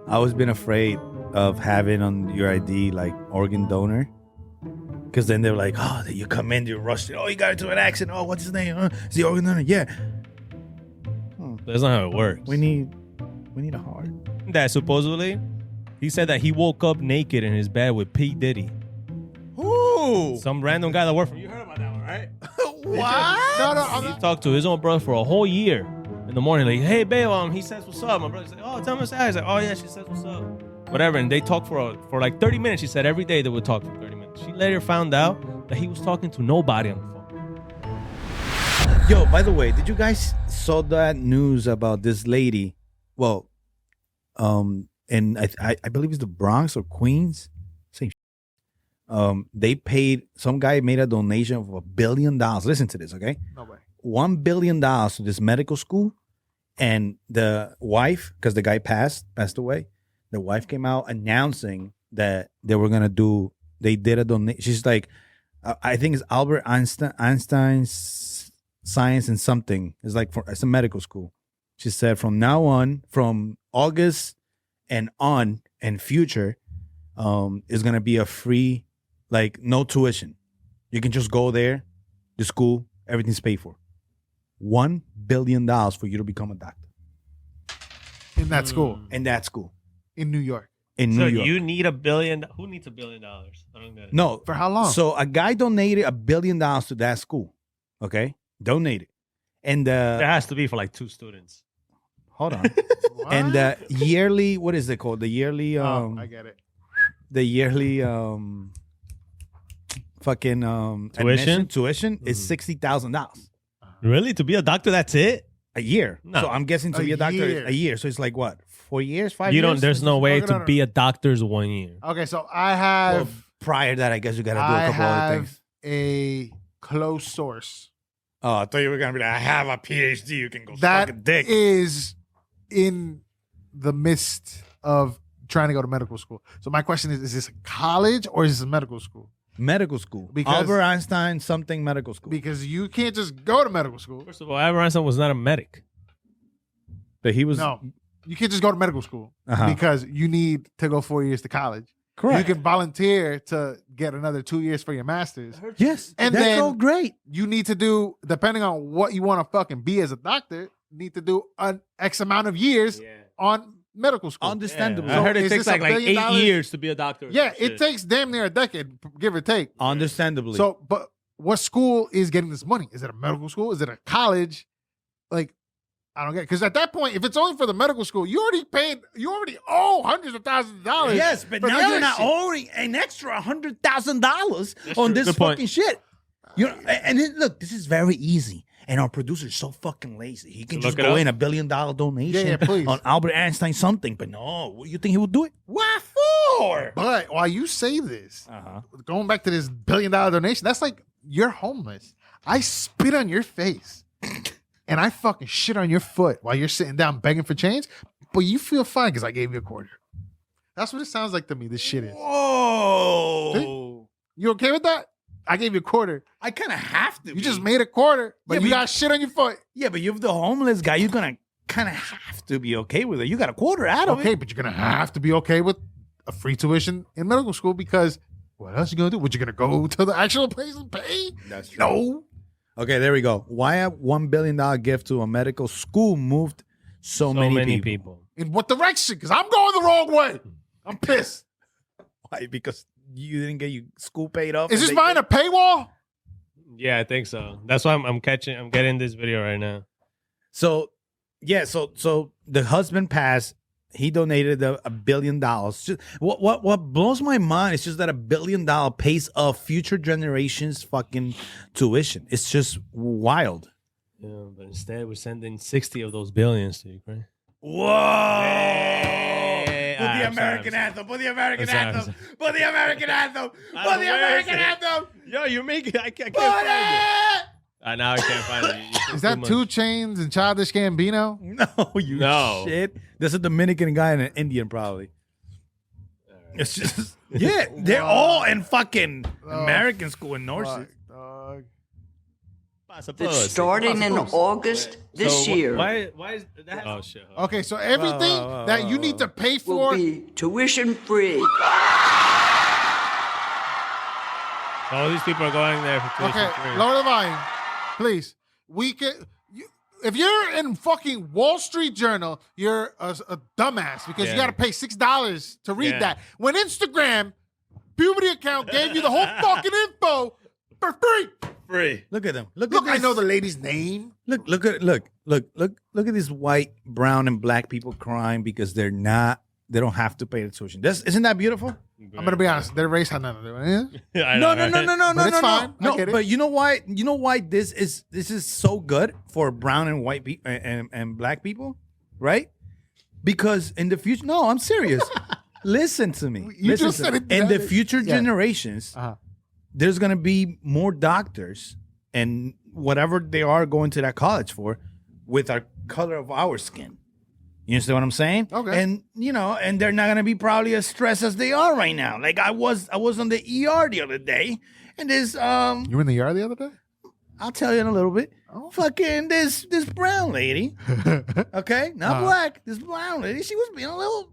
I always been afraid of having on your ID like organ donor. Because then they're like, oh, you come in, you rush it. Oh, you got into an accident. Oh, what's his name? Is he organ donor? Yeah. That's not how it works. We need a heart. That supposedly, he said that he woke up naked in his bed with P. Diddy. Who? Some random guy that worked for you. Heard about that one, right? What? He talked to his own brother for a whole year in the morning. Like, hey, babe, he says what's up. My brother's like, oh, tell me what's up. He's like, oh, yeah, she says what's up. Whatever. And they talked for like 30 minutes. She said every day they would talk for 30 minutes. She later found out that he was talking to nobody on the phone. Yo, by the way, did you guys saw that news about this lady? Well, and I believe it's the Bronx or Queens. Same. They paid, some guy made a donation of $1 billion. Listen to this, okay? No way. $1 billion to this medical school, and the wife, because the guy passed away, the wife came out announcing that they were gonna do. They did a donation. She's like, I think it's Albert Einstein's Science and something. It's like it's a medical school. She said from now on, from August and on and future, is gonna be a free, like no tuition. You can just go there, the school, everything's paid for. $1 billion for you to become a doctor. In that school. In that school. In New York. In New York. You need $1 billion. Who needs $1 billion? I don't get it. No. For how long? So a guy donated $1 billion to that school. Okay? Donated. And It has to be for like 2 students. hold on. And the yearly, what is it called? The yearly I get it. the yearly fucking tuition is $60,000 Really? To be a doctor, that's it? a year. No. So I'm guessing to A be a doctor year. a year. So it's like what? 4 years, 5 You years? don't. There's no way No, to no, no. be a doctor's 1 year. Okay, so I have Well, prior to that, I guess you got to do a couple other things. a close source. Oh, I thought you were gonna be like, I have a PhD. You can go suck a That dick. is in the midst of trying to go to medical school. So my question is this a college or is this a medical school? Medical school. Because- Albert Einstein something medical school. Because you can't just go to medical school. First of all, Albert Einstein was not a medic. But he was No, you can't just go to medical school because you need to go 4 years to college. correct. You can volunteer to get another 2 years for your master's. Yes, And that's then- all great. You need to do, depending on what you want to fucking be as a doctor, need to do an X amount of years on medical school. Understandable. I heard it is takes this like $1 billion? 8 years to be a doctor. or Yeah, some it shit. takes damn near a decade, give or take. Understandably. So, but what school is getting this money? Is it a medical school? Is it a college? Like, I don't get it. Because at that point, if it's only for the medical school, you already owe hundreds of thousands of dollars. yes, but for the now you're other not shit. owing an extra $100,000 on true. this Good point. fucking shit. You know, and then, look, this is very easy. And our producer's so fucking lazy. He can So just look it go up. in $1 billion donation Yeah, please. on Albert Einstein something. But no, you think he would do it? What for? But while you say this, Uh-huh. going back to this $1 billion donation, that's like you're homeless. I spit on your face and I fucking shit on your foot while you're sitting down begging for change, but you feel fine because I gave you a quarter. That's what it sounds like to me. This shit is. Whoa. You okay with that? I gave you a quarter. I kind of have to. You just made a quarter, but Yeah, you but got shit on your foot. Yeah, but you're the homeless guy. You're going to kind of have to be okay with it. You got a quarter out of Okay, it. but you're gonna have to be okay with a free tuition in medical school because what else you gonna do? What you gonna go to the actual place and pay? That's true. No. Okay, there we go. Why a $1 billion gift to a medical school moved so many people? In what direction? Because I'm going the wrong way. I'm pissed. Why? Because you didn't get your school paid off? Is and this they- mine a paywall? Yeah, I think so. That's why I'm getting this video right now. So, yeah, so the husband passed. He donated $1 billion. Just, what blows my mind is just that $1 billion pays off future generations' fucking tuition. It's just wild. Yeah, but instead we're sending 60 of those billions to Ukraine. Whoa! Hey, Put the I'm sorry, American anthem. Put the American I'm sorry, anthem. I'm Put the American anthem. I Put don't the know, where American is it? anthem. Yo, you're making. I can't Put find it. it. Now I can't find it. You took Is that too much. 2 Chainz and Childish Gambino? No, you No. shit. There's a Dominican guy and an Indian probably. It's just yeah, they're all in fucking Oh, American school in North. Fuck, dog. that's starting in August this year Why is that? Oh shit. Okay, so everything that you need to pay will for. be tuition free. All these people are going there for tuition Okay, free. lower the volume, please. If you're in fucking Wall Street Journal, you're a dumbass because you got to pay $6 to read that. When Instagram puberty account gave you the whole fucking info for free. Look at them. Look, at I this. know the lady's name. Look at these white, brown, and black people crying because they don't have to pay the tuition. Isn't that beautiful? I'm gonna be honest. Their race had nothing to do with it. No. But it's fine. I get it. But you know why? You know why this is so good for brown and white people and black people, right? Because in the future, no, I'm serious. Listen to me. You Listen just to said me. it. In the future generations, there's gonna be more doctors and whatever they are going to that college for, with our color of our skin. You understand what I'm saying? Okay. And and they're not gonna be probably as stressed as they are right now. Like I was on the ER the other day, and this You were in the ER the other day? I'll tell you in a little bit. Oh. Fucking this brown lady, okay, not black. This brown lady, she was being a little bit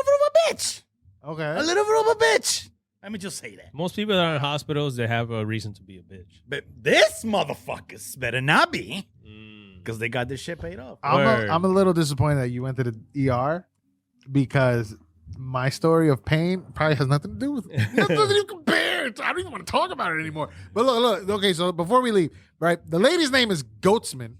of a bitch. Okay. A little bit of a bitch. Let me just say that. Most people that are in hospitals, they have a reason to be a bitch. But this motherfuckers better not be, because they got this shit paid off. I'm a little disappointed that you went to the ER because my story of pain probably has nothing to do with it. It doesn't even compare. I don't even want to talk about it anymore. But look. Okay, so before we leave, right? The lady's name is Goatsman,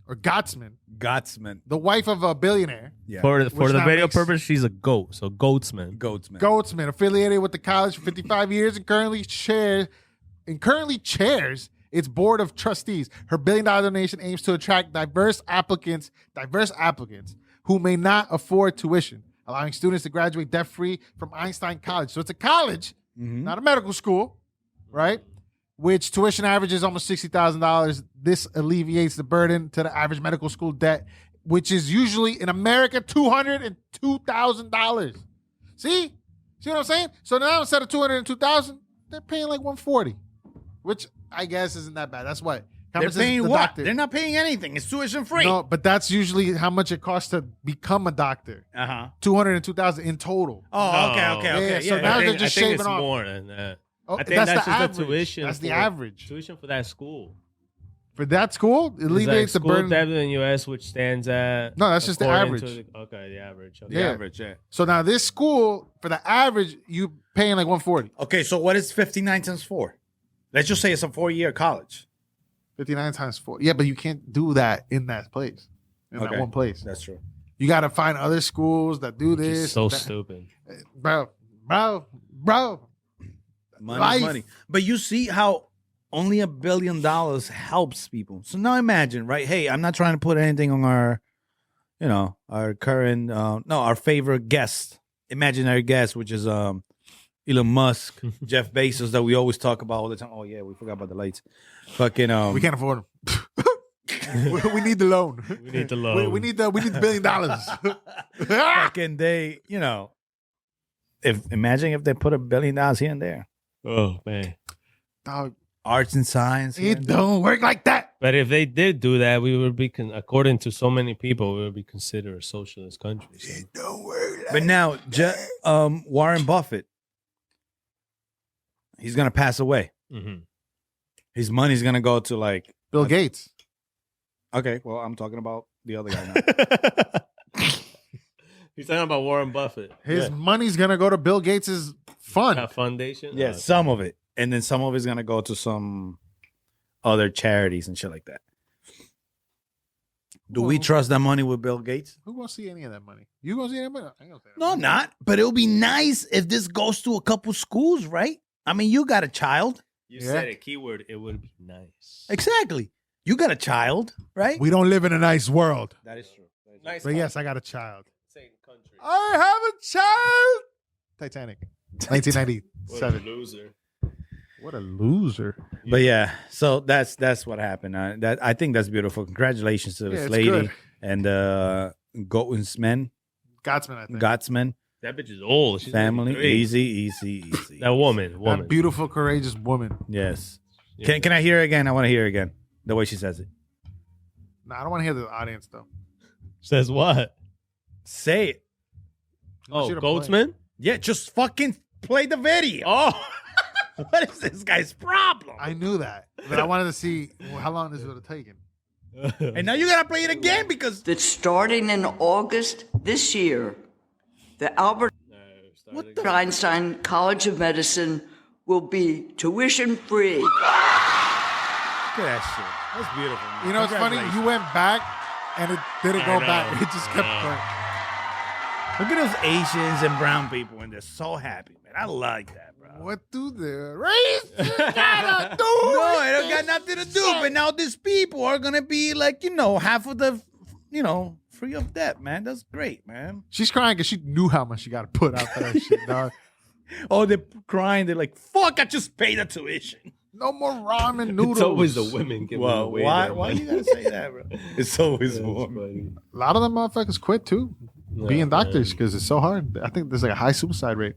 the wife of a billionaire. Yeah. For the that video makes- purpose, she's a goat. So goatsman. Goatsman, affiliated with the college for 55 years and currently chairs its board of trustees. Her $1 billion donation aims to attract diverse applicants who may not afford tuition, allowing students to graduate debt-free from Einstein College. So it's a college, not a medical school, right? Which tuition averages almost $60,000. This alleviates the burden to the average medical school debt, which is usually in America $202,000. See what I'm saying? So now instead of $202,000, they're paying like $140,000, which I guess isn't that bad. That's what. They're paying what? Doctor. They're not paying anything. It's tuition free. No, but that's usually how much it costs to become a doctor. $202,000 in total. Oh, okay. Yeah, so now they're just shaving it's off. more than that. Oh, I think that's the just average. the tuition. That's the average. Tuition for that school. For that school, it alleviates the school burden. debt in the U.S., which stands at No, that's just the according average. to the average. Okay. The average, yeah. So now this school, for the average, you paying like $140,000. Okay, so what is 59 times 4? Let's just say it's a 4-year college. 59 times 4. Yeah, but you can't do that in that place. In that one place. That's true. You got to find other schools that do this. It's so that. stupid. Bro. Money's money. But you see how only $1 billion helps people. So now imagine, right? Hey, I'm not trying to put anything on our current, our favorite guest, imaginary guest, which is Elon Musk, Jeff Bezos, that we always talk about all the time. Oh yeah, we forgot about the lights. Fucking we can't afford them. we need the loan. We need the loan. We need the $1 billion. Fucking imagine if they put $1 billion here and there. Oh man. Dog, arts and science. It don't work like that. But if they did do that, we would be, according to so many people, we would be considered a socialist country. So. It don't work like But now, Warren Buffett, he's going to pass away. Mm-hmm. His money's going to go to like... Bill Gates. Okay, well, I'm talking about the other guy now. He's talking about Warren Buffett. His money's going to go to Bill Gates' fund. That foundation? Yeah, some of it. And then some of it's going to go to some other charities and shit like that. Do we trust that money with Bill Gates? Who gonna see any of that money? You gonna see any of that money? I ain't gonna see that No, money. I'm not. But it'll be nice if this goes to a couple schools, right? I mean, you got a child. You said a keyword. It would be nice. Exactly. You got a child, right? We don't live in a nice world. That is true. Nice. But yes, I got a child. Same country. I have a child. Titanic. What a 1997. loser. What a loser. But yeah, so that's what happened. I think that's beautiful. Congratulations to this it's lady good. and Gotsman. Gotsman, I think. Gotsman That bitch is old. She's family. 93. Easy. That woman. That beautiful, courageous woman. Yes. Yeah. Can I hear it again? I want to hear it again. The way she says it. No, I don't want to hear the audience though. Says what? Say it. Oh, you to Goatsman? Yeah, just fucking play the video. Oh. What is this guy's problem? I knew that, but I wanted to see how long this would have taken. And now you gotta play it again because That starting in August this year, the Albert Einstein College of Medicine will be tuition free. look at that shit. That's beautiful. Man. You know, it's funny. You went back, and it didn't go back. It just kept going. Look at those Asians and brown people, and they're so happy, man. I like that, bro. What do the race gotta do? No, it don't got nothing to do. But now these people are gonna be like, half of the, free of debt, man. That's great, man. She's crying because she knew how much she got to put out for that shit, dog. Oh, they're crying. They're like, fuck, I just paid the tuition. No more ramen noodles. It's always the women giving Well, away why their you money. gotta say that, bro? It's always That's warm. funny. A lot of them motherfuckers quit too, being doctors because it's so hard. I think there's like a high suicide rate.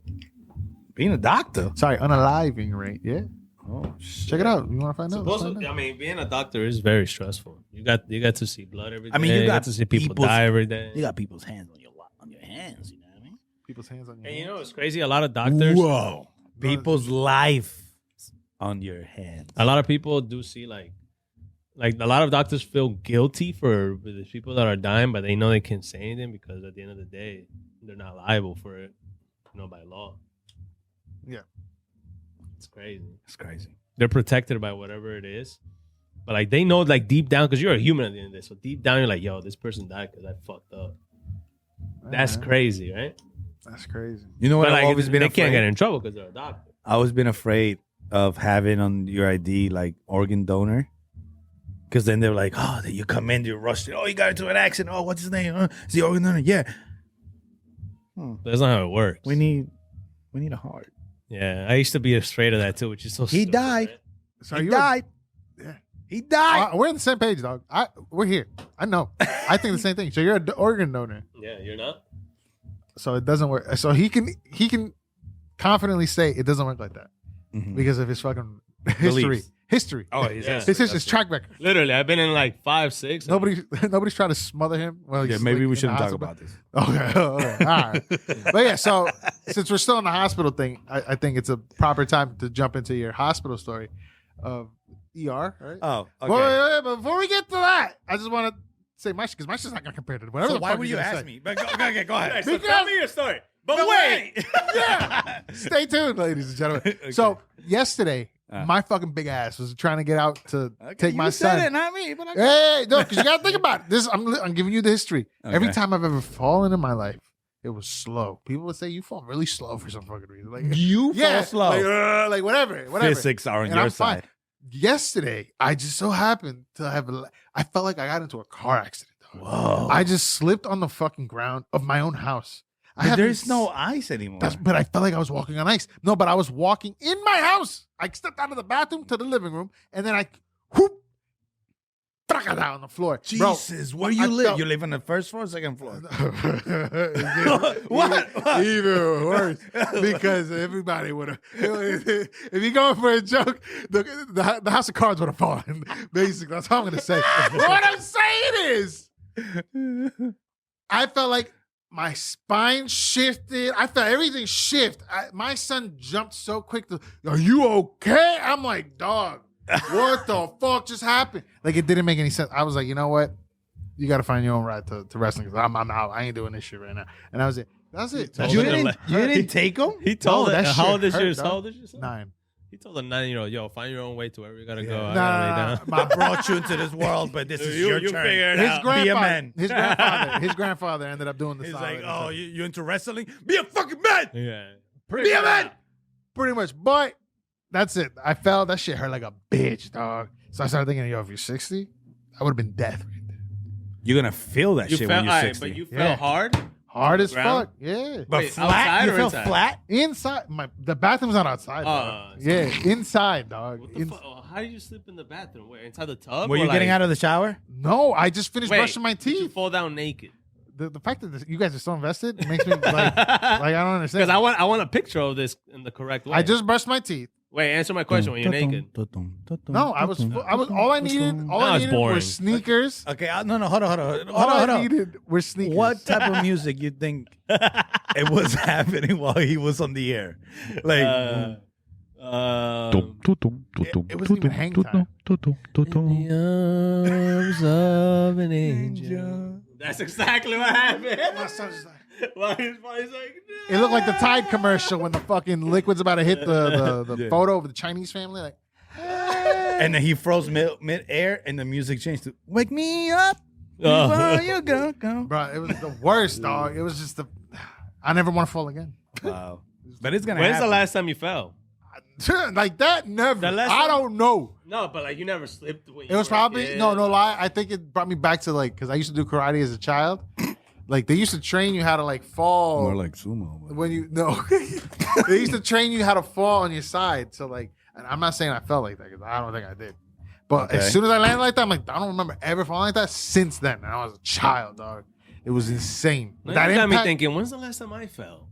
Being a doctor. Sorry, unaliving rate. Yeah, Oh, shit. check it out. You want to find out? Let's Supposedly, find out. being a doctor is very stressful. You got to see blood every day. I mean, you got to see people people's- die every day. You got people's hands on your hands, you know what I mean? People's hands on your And you hands. know what's crazy? A lot of doctors, Whoa. People's life on your hands. a lot of people do see like a lot of doctors feel guilty for the people that are dying, but they know they can't say anything because at the end of the day, they're not liable for it, by law. Yeah. It's crazy. It's crazy. They're protected by whatever it is. But like they know like deep down, because you're a human at the end of the day. So deep down you're like, yo, this person died because I fucked up. That's crazy, right? That's crazy. You know what? But I've like always been they afraid. can't get in trouble because they're a doctor. I always been afraid of having on your ID like organ donor. Because then they're like, oh, then you come in, you rush it. Oh, you got into an accident. Oh, what's his name? Is he organ donor? Yeah. That's not how it works. We need a heart. Yeah, I used to be afraid of that too, which is so He stupid, died. right? So He you died. Yeah. He died. We're on the same page, dog. We're here. I know. I think the same thing. So you're an organ donor. Yeah, you're not? So it doesn't work. So he can confidently say it doesn't work like that Mhm. because of his fucking history. Beliefs. History. Oh, he's Yeah. His track record. Literally, I've been in like 5, 6. Nobody's trying to smother him. Well, Yeah, he's, maybe like, we in shouldn't the talk hospital. about this. Okay, all right. But yeah, so since we're still in the hospital thing, I think it's a proper time to jump into your hospital story of ER, right? Oh, okay. Wait, but before we get to that, I just want to say my shit because my shit's not gonna compare to whatever. So the why fuck would you're you gonna ask say. me? But go ahead. So tell me your story. But But wait. Yeah. Stay tuned, ladies and gentlemen. Okay. So yesterday, my fucking big ass was trying to get out to take my you said son. it, not me. But Hey, no, because you gotta think about it. This. I'm giving you the history. Every Okay. time I've ever fallen in my life, it was slow. People would say you fall really slow for some fucking reason. Like you fall slow. like whatever. Physics are on And your I'm fine. side. Yesterday, I just so happened to have. I felt like I got into a car accident. Dog. Whoa. I just slipped on the fucking ground of my own house. But there's no ice anymore. But I felt like I was walking on ice. No, but I was walking in my house. I stepped out of the bathroom to the living room, and then I whoop, fracada on the floor. Jesus, where I you live? felt- You live on the first floor or second floor? What? Even worse. Because everybody would have. If you're going for a joke, the house of cards would have fallen. Basically, that's all I'm going to say. What I'm saying is, I felt like my spine shifted. I felt everything shift. My son jumped so quick. Are you okay? I'm like, dog, what the fuck just happened? Like, it didn't make any sense. I was like, you know what? You got to find your own ride to wrestling. 'Cause I'm out. I ain't doing this shit right now. And that was it. That's it. told You him to didn't take them? He told No, her, that how shit old is hurt, yours? dog. How old is your son? 9. He told a 9-year-old, yo, find your own way to wherever you gotta go. I Nah, gotta lay down. I brought you into this world, but this is your you turn. figure it His out. Be a grandfather, man. his grandfather ended up doing the He's solid. like, oh, you into wrestling? Be a fucking man. Yeah. Be a man. Pretty much. But that's it. I fell. That shit hurt like a bitch, dog. So I started thinking, yo, if you're 60, I would have been death right there. You're gonna feel that You shit felt, when you're alright, 60. but you Yeah. felt hard? Hard as Ground? fuck. Yeah. But Wait, flat? outside You or feel inside? flat? Inside. The bathroom's not outside. Dog. Yeah, inside, dog. What the fuck? How did you sleep in the bathroom? Where, inside the tub? Were you getting out of the shower? No, I just finished Wait, brushing my did you teeth. fall down naked? The fact that you guys are so invested makes me like I don't understand. Because I want a picture of this in the correct way. I just brushed my teeth. Wait, answer my question when you're naked. No, I was all I needed boring. were sneakers. Okay, no, hold on. All I needed were sneakers. What type of music you think it was happening while he was on the air? Like, It wasn't even hang time. In the arms of an angel. That's exactly what happened. My son's like, Why he's like, it looked like the Tide commercial when the fucking liquid's about to hit the photo of the Chinese family. Like, and then he froze mid-air, and the music changed to "Wake Me Up Before You Go." bro, it was the worst, dog. It was just I never want to fall again. Wow, but it's gonna. When's happen. the last time you fell? Like that, never. The last I time- don't know. No, but like you never slipped. When It you was were a probably kid. no lie. I think it brought me back to like because I used to do karate as a child. Like they used to train you how to like fall. More like sumo. But... When you they used to train you how to fall on your side. So like, and I'm not saying I felt like that because I don't think I did. But Okay. as soon as I landed like that, I'm like, I don't remember ever falling like that since then. And I was a child, dog. It was insane. Now That you got me impact- thinking. When's the last time I fell?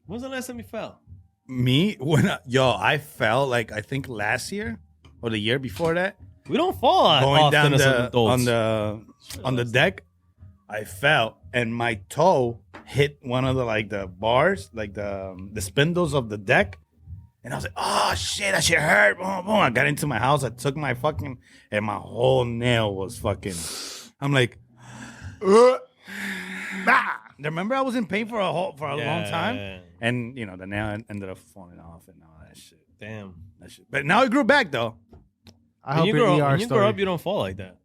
When's the last time you fell? Me I fell like I think last year or the year before that. We don't fall Going often down as the, adults. on the deck, I fell and my toe hit one of the bars, like the spindles of the deck, and I was like, "Oh shit, that shit hurt!" Boom, boom. I got into my house, I took my fucking, and my whole nail was fucking. I'm like, remember I was in pain for a long time, Yeah. and the nail ended up falling off and all that shit. Damn. That shit. But now it grew back though. I When hope you your grow, ER when you story. grow up, you don't fall like that.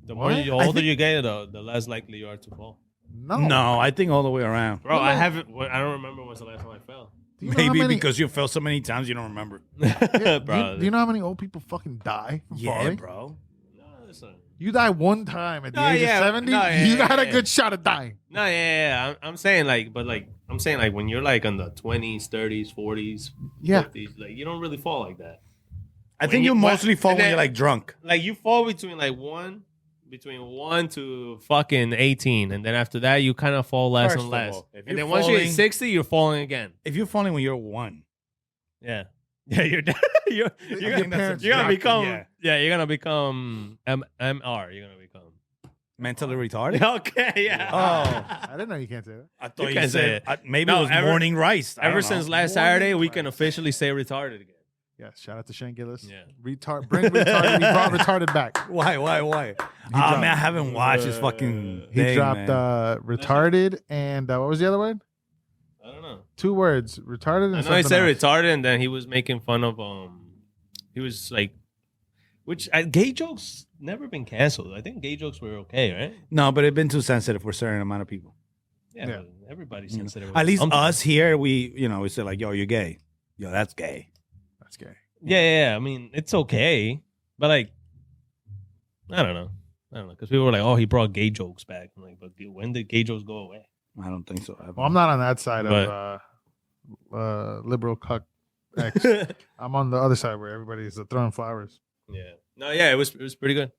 The more What? the I older think- you get, the less likely you are to fall. No, I think all the way around. Bro, I haven't. I don't remember when's the last time I fell. Do you know how Maybe many- because you fell so many times you don't remember. Bro, do you know how many old people fucking die from falling? bro. No, listen. You die one time at the No, age yeah, of 70, no, yeah, you got a yeah. good shot at dying. No, yeah. I'm saying I'm saying like when you're like in the 20s, 30s, 40s, Yeah. 50s, like you don't really fall like that. I When think you you- mostly fall and when then- you're like drunk. Like you fall between one to fucking 18, and then after that you kind of fall less First and of less. all, if And you're then once you hit falling- 60, you're falling again. If you're falling when you're one, Yeah. Yeah, you're Your gonna parents you're gonna dropped you, become yeah. you're gonna become MR. You're gonna become mentally retarded. okay. Yeah. Oh, I didn't know you can't say that. I You thought you can't say said it. maybe No, it was ever- morning rice. I Ever don't since know. last Morning Saturday, we rice. can officially say retarded again. Yeah, shout out to Shane Gillis. Yeah. Bring retarded. He brought retarded back. Why? Oh man, I haven't watched his fucking. He thing, dropped man. retarded and what was the other word? I don't know. 2 words. Retarded and I know he something said else. retarded, and then he was making fun of He was like, gay jokes never been canceled. I think gay jokes were okay, right? No, but it's been too sensitive for a certain amount of people. Yeah. Yeah. But everybody's sensitive. At least Something. us here, we say like, "Yo, you're gay." Yo, that's gay. That's gay. Yeah. I mean, it's okay, but like, I don't know, because people were like, "Oh, he brought gay jokes back." I'm like, but when did gay jokes go away? I don't think so. Well, I'm not on that side of liberal cuck X. I'm on the other side where everybody's throwing flowers. Yeah. No. Yeah. It was pretty good.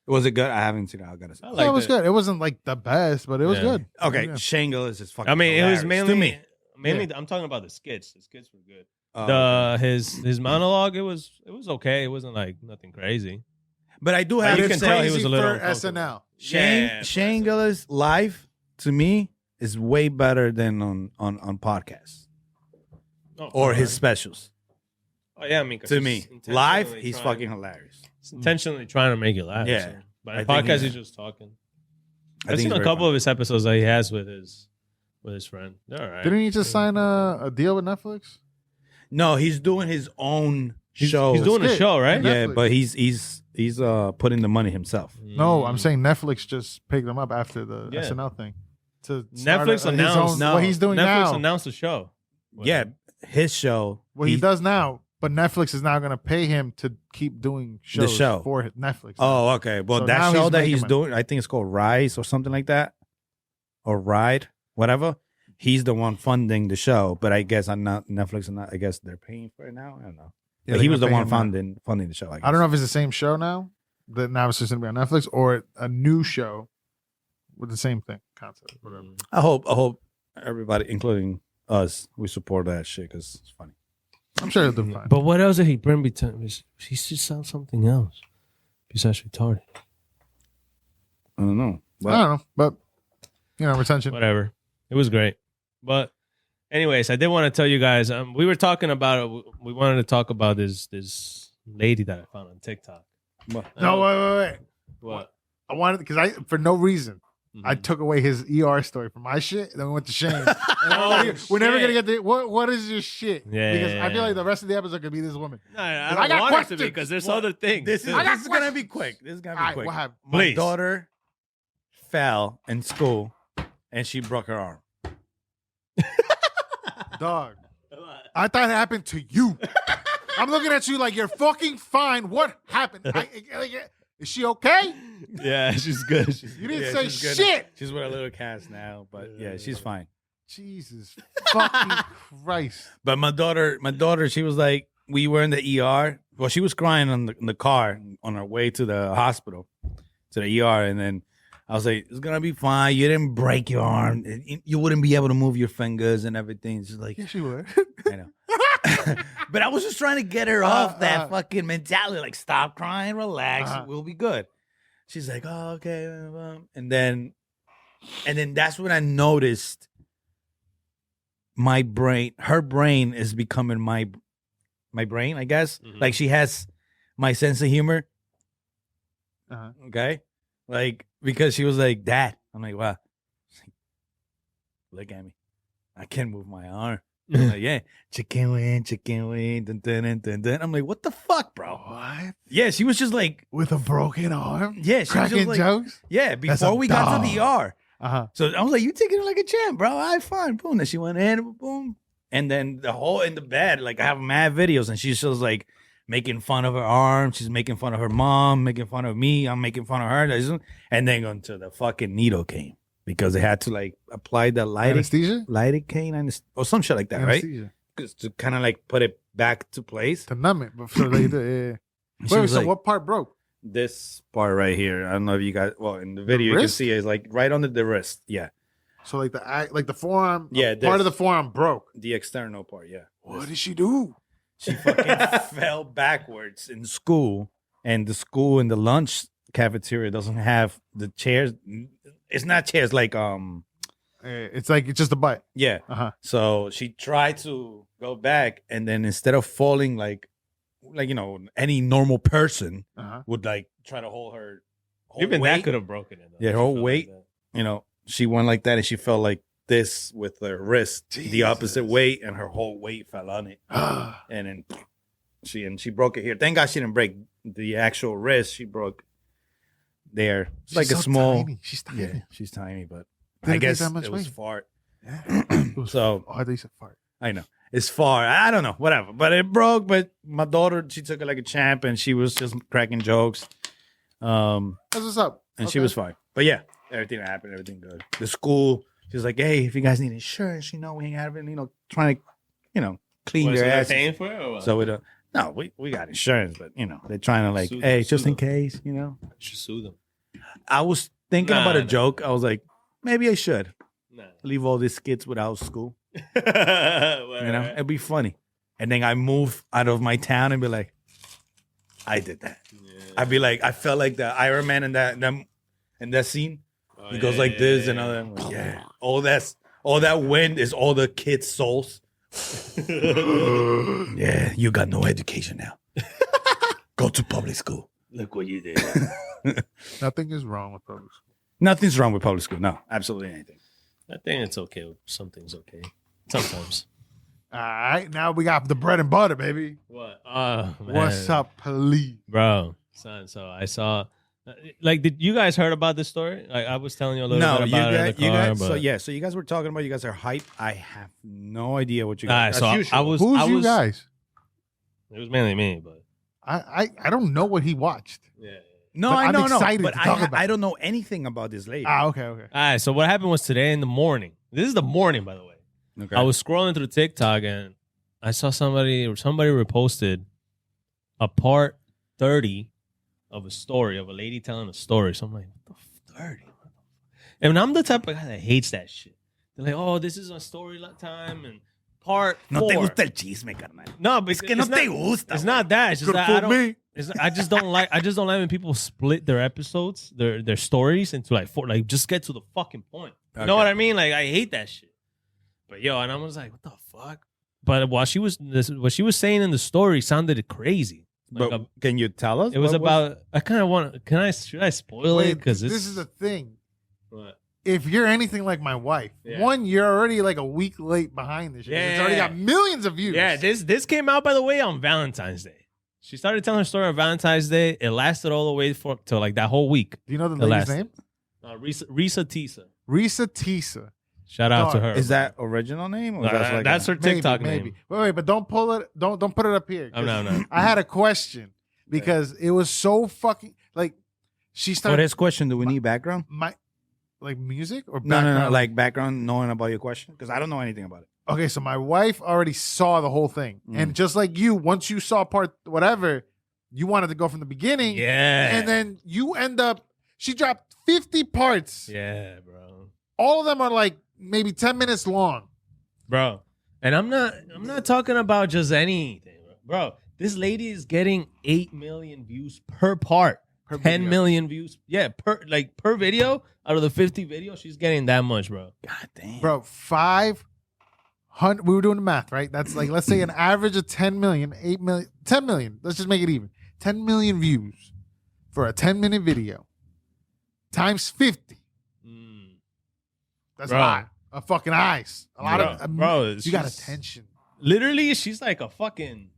Was it good? I haven't seen it. I gotta say. I Yeah, liked it was good. It wasn't like the best, but it was Yeah. good. Okay, Yeah. Shangle is just fucking. I mean, it was hilarious. mainly to me. Mainly, I'm talking about the skits. The skits were good. His monologue, it was okay. It wasn't like nothing crazy. But I do Like, have you to can say, tell he Crazy was a little for uncomfortable. SNL. Yeah, Shane Gillis live to me is way better than on podcasts or his specials. Oh yeah, I mean, 'cause To he's me, intentionally live he's trying- fucking hilarious. he's intentionally trying to make you laugh. Yeah. so. But I in think podcast he- he's just talking. I I've think seen he's a very couple funny. of his episodes that he has with his friend. They're all right. Didn't he just sign a deal with Netflix? No, he's doing his own show. He's doing a skit. show, right? Yeah. yeah, Netflix. but he's putting the money himself. No, I'm saying Netflix just picked him up after the Yeah. SNL thing. To start Netflix his announced No. what he's doing Netflix now. announced the show. Yeah, his show. What he does now, but Netflix is now going to pay him to keep doing shows show. for Netflix. Oh, okay. Well, So that now show he's that making he's money. doing, I think it's called Rise or something like that, or Ride, whatever. He's the one funding the show, but I guess I'm not Netflix. And I guess they're paying for it now. I don't know. Yeah, But he they're was the gonna one pay him now. funding the show. I guess. I don't know if it's the same show now. That now it's just going to be on Netflix or a new show with the same thing concept. Whatever. I hope everybody, including us, we support that shit because it's funny. I'm sure he'll do fine. But what else did he bring? He should sell something else besides retarded. I don't know. I don't know, but retention. Whatever. It was great. But anyways, I did want to tell you guys. We were talking about it. We wanted to talk about this lady that I found on TikTok. No, wait. What? I wanted because for no reason. I took away his ER story from my shit, and then we went to Shane. And we're never gonna get to what is your shit? Yeah, because I feel like the rest of the episode could be this woman. No, I don't want it to be because there's other things. This is gonna be quick. This is gonna be quick. What happened? My daughter fell in school, and she broke her arm. Dog, I thought it happened to you. I'm looking at you like you're fucking fine. What happened? Is she okay? Yeah, she's good. You didn't say shit. She's with a little cast now, but yeah, she's fine. Jesus fucking Christ. But my daughter, she was like, we were in the ER. Well, she was crying in the car on her way to the hospital, to the ER. And then I was like, it's going to be fine. You didn't break your arm. You wouldn't be able to move your fingers and everything. She's like, yeah, she would. I know. But I was just trying to get her off that fucking mentality. Like, stop crying, relax. We'll be good. She's like, oh, okay. And then that's when I noticed her brain is becoming my brain, I guess. Mm-hmm. Like, she has my sense of humor. Okay? Like, because she was like, Dad. I'm like, wow. Like, look at me. I can't move my arm. I'm like, yeah, chicken wing, dun, dun, dun, dun. I'm like, what the fuck, bro? What? Yeah, she was just like, with a broken arm? Yeah, she cracking was just like, jokes? Yeah, before we got to the ER. So I was like, you taking it like a champ, bro. All right, fine. Boom. Then she went in, boom. And then the whole in the bed, like I have mad videos, and she's just like making fun of her arm. She's making fun of her mom, making fun of me. I'm making fun of her. And then until the fucking needle came. Because they had to like apply the lidocaine or some shit like that, anesthesia. Right? Because to kind of like put it back to place. To numb it. So they did, yeah. Wait, so like, what part broke? This part right here. I don't know if you guys, well, in the video you can see it's like right under the wrist. Yeah. So like the forearm, yeah, part of the forearm broke. The external part, yeah. What did she do? She fucking fell backwards in school, and the school in the lunch cafeteria doesn't have the chairs. It's not chairs, like it's just a butt. Yeah. So she tried to go back, and then instead of falling like any normal person would like try to hold her whole even weight. That could have broken it. Yeah, her whole weight. Like she went like that, and she fell like this with her wrist the opposite way, and her whole weight fell on it. And then she broke it here. Thank God she didn't break the actual wrist. She broke there. It's like a small. Tiny. She's tiny. Yeah, she's tiny, but I guess it was fart. Yeah. So they said fart. I know. It's far. I don't know. Whatever. But it broke. But my daughter, she took it like a champ, and she was just cracking jokes. That's what's up. And she was fine. But yeah, everything happened. Everything good. The school, she was like, hey, if you guys need insurance, we ain't having, trying to, clean your ass. Paying for it or what? So we got insurance, but they're trying to like, hey, just in case, You should sue them. I was thinking about a joke. I was like, maybe I should leave all these kids without school. It'd be funny. And then I move out of my town and be like, I did that. Yeah. I'd be like, I felt like the Iron Man in that scene. He goes like this and all that. I'm like, yeah. All that wind is all the kids' souls. Yeah, you got no education now. Go to public school. Look what you did. Nothing is wrong with public school. Nothing's wrong with public school. No, absolutely anything. I think it's okay. Something's okay. Sometimes. All right, now we got the bread and butter, baby. What? Man. What's up, please? Bro, son, so I saw... did you guys heard about this story? I was telling you a little bit about it in the car. So you guys were talking about you guys are hype. I have no idea what you guys are. Who's you guys? It was mainly me, but... I don't know what he watched. Yeah. No, I know, but I don't know anything about this lady. Okay. All right, so what happened was today in the morning. This is the morning, by the way. Okay. I was scrolling through TikTok and I saw somebody reposted a part 30 of a story of a lady telling a story. So I'm like, what the 30? And I'm the type of guy that hates that shit. They're like, oh, this is a story time and part 4. No te gusta el chisme, carnal. No, but Es que no te gusta. It's güey. not that. It's just Good that for I don't. me. I just don't like. I just don't like when people split their episodes, their stories into like 4. Like, just get to the fucking point. You know what I mean? Like, I hate that shit. But yo, and I was like, what the fuck? But what she was saying in the story sounded crazy. Like, But can you tell us? it was what about. I kind of want. Should I spoil it? Wait, Because this is the thing. What? If you're anything like my wife, Yeah. one, you're already like a week late behind this shit. It's already got millions of views. Yeah, this came out, by the way, on Valentine's Day. She started telling her story on Valentine's Day. It lasted all the way to like that whole week. Do you know the The lady's last- name? Reesa Tessa. Reesa Tessa. Shout out to Dog, her. Is that original name? Or No, that's her TikTok maybe. name. Wait, but don't pull it. Don't put it up here. Oh, no. I had a question because it was so fucking like she For started his question, do we need background? my like music or No, background? like background knowing about your question? Because I don't know anything about it. Okay, so my wife already saw the whole thing, and just like you, once you saw part whatever, you wanted to go from the beginning. Yeah. And then you end up. She dropped 50 parts. Yeah, bro. All of them are like maybe 10 minutes long. Bro. And I'm not talking about just anything, bro. This lady is getting 8 million views per part. Per 10 video. million views. Yeah, per video out of the 50 videos, she's getting that much, bro. God damn. Bro, 500. We were doing the math, right? That's like, let's say an average of 10 million, 8 million, 10 million. Let's just make it even. 10 million views for a 10-minute video times 50. That's Bro. a lot of fucking eyes. A lot of bro, you got she's- attention. Literally, she's like a fucking,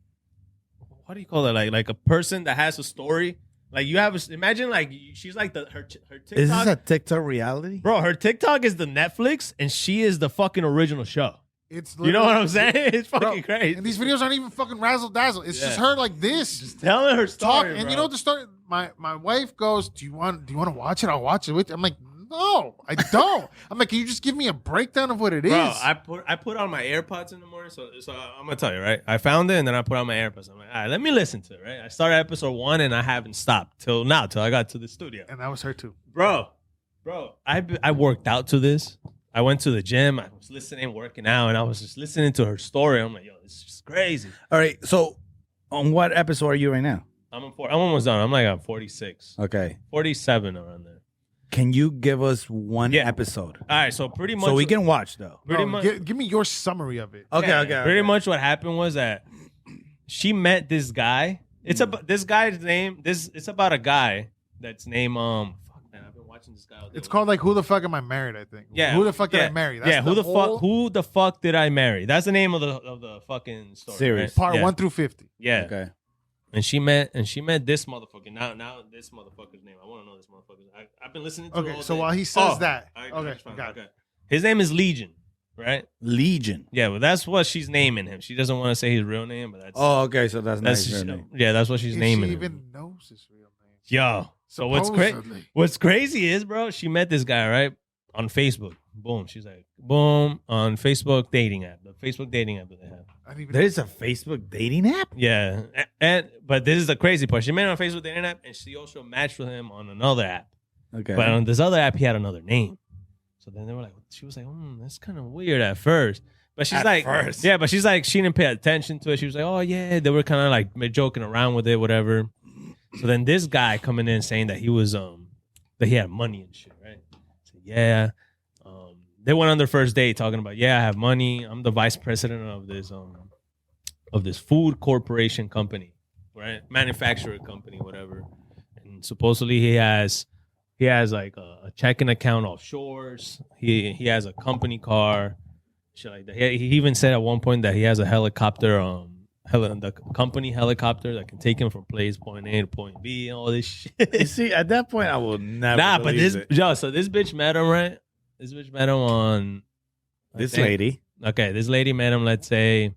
what do you call it? Like a person that has a story. Like you have, imagine like she's like her TikTok. Is this a TikTok reality? Bro, her TikTok is the Netflix and she is the fucking original show. It's You know what I'm literally- saying? It's fucking Bro, crazy. And these videos aren't even fucking razzle dazzle. It's just Yeah. her like this. Just telling her Talk, story, and you bro. know the story. My wife goes, "Do you want to watch it? I'll watch it with you." I'm like, "No, I don't." I'm like, "Can you just give me a breakdown of what it is?" Bro, I put on my AirPods in the morning, so I'm gonna tell you, right? I found it and then I put on my AirPods. I'm like, all right, let me listen to it, right? I started episode 1 and I haven't stopped till now, till I got to the studio. And that was her too. Bro, I worked out to this. I went to the gym. I was listening, working out, and I was just listening to her story. I'm like, yo, this is just crazy. All right. So, on what episode are you right now? I'm almost done. I'm like on 46, Okay. 47 around there. Can you give us one Yeah. episode All right, so pretty much. so we can watch though? pretty Bro, much. give me your summary of it. Okay. Pretty much what happened was that she met this guy. It's about this guy's name. It's about a guy that's named fuck man, I've been watching this guy all day. It's called like "Who the Fuck Am I Married?" I think. Yeah. Who the fuck did yeah, I marry? yeah. Who Who the fuck did I marry? That's the name of the fucking story. Series. Right? Part Yeah. 1 through 50. Yeah. Okay. And she met this motherfucker. Now this motherfucker's name. I want to know this motherfucker. I've been listening to it Okay, all so day. while he says that, I okay, just found got it. it. Okay. His name is Legion, right? Legion. Yeah, well, that's what she's naming him. She doesn't want to say his real name, but that's Oh, okay. So that's that's nice. Name. yeah, that's what she's If naming she him. even knows his real name. Yo, so Supposedly. what's crazy is, bro, she met this guy, right? On Facebook. Boom. She's like, boom, on Facebook dating app. The Facebook dating app that they have. I didn't even There is a Facebook dating app. Yeah. But this is the crazy part. She met him on Facebook dating app and she also matched with him on another app. Okay. But on this other app, he had another name. So then they were like, she was like, that's kind of weird at first. But she's At like, first. yeah, but she's like, she didn't pay attention to it. She was like, oh, yeah, they were kind of like joking around with it, whatever. So then this guy coming in saying that he was, that he had money and shit, right? So, yeah. They went on their first date talking about, yeah, I have money. I'm the vice president of this food corporation company, right? Manufacturer company, whatever. And supposedly he has like a checking account offshores. He has a company car, shit like that. He even said at one point that he has a helicopter, the company helicopter that can take him from place point A to point B and all this shit. You see, at that point, I will never. Nah, but believe this it. so this bitch met him, right? This bitch met him on This I think- lady. Okay, this lady met him, let's say.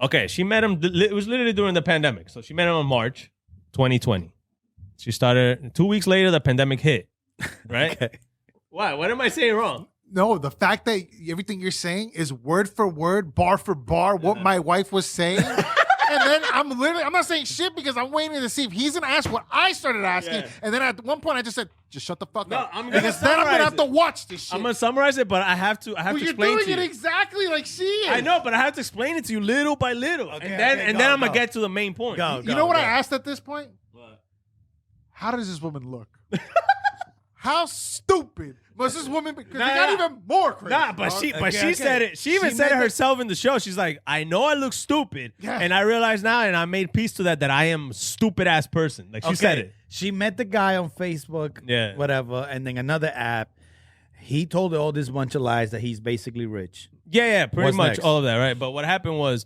Okay, she met him. It was literally during the pandemic. So she met him in March 2020. She started 2 weeks later, the pandemic hit. Right? Okay. Why? What am I saying wrong? No, the fact that everything you're saying is word for word, bar for bar, what my wife was saying. And then I'm not saying shit because I'm waiting to see if he's gonna ask what I started asking. Yeah. And then at one point I just said, just shut the fuck up. I'm gonna because then I'm gonna have to summarize watch this shit. I'm gonna summarize it, but I have to Well, explain you're to doing you. it exactly like she is. I know, but I have to explain it to you little by little, Okay, and then okay, and go, then I'm gonna go. get to the main point. Go. You know what I asked at this point? What? How does this woman look? How stupid must this woman be? Because Nah, they got nah. even more crazy. Nah, but dog. she said it. She even said it herself in the show. She's like, I know I look stupid, Yeah. and I realize now, and I made peace to that I am a stupid ass person. Like she said it. She met the guy on Facebook, Yeah. whatever, and then another app. He told her all this bunch of lies that he's basically rich. Yeah, pretty What's much next? all of that, right? But what happened was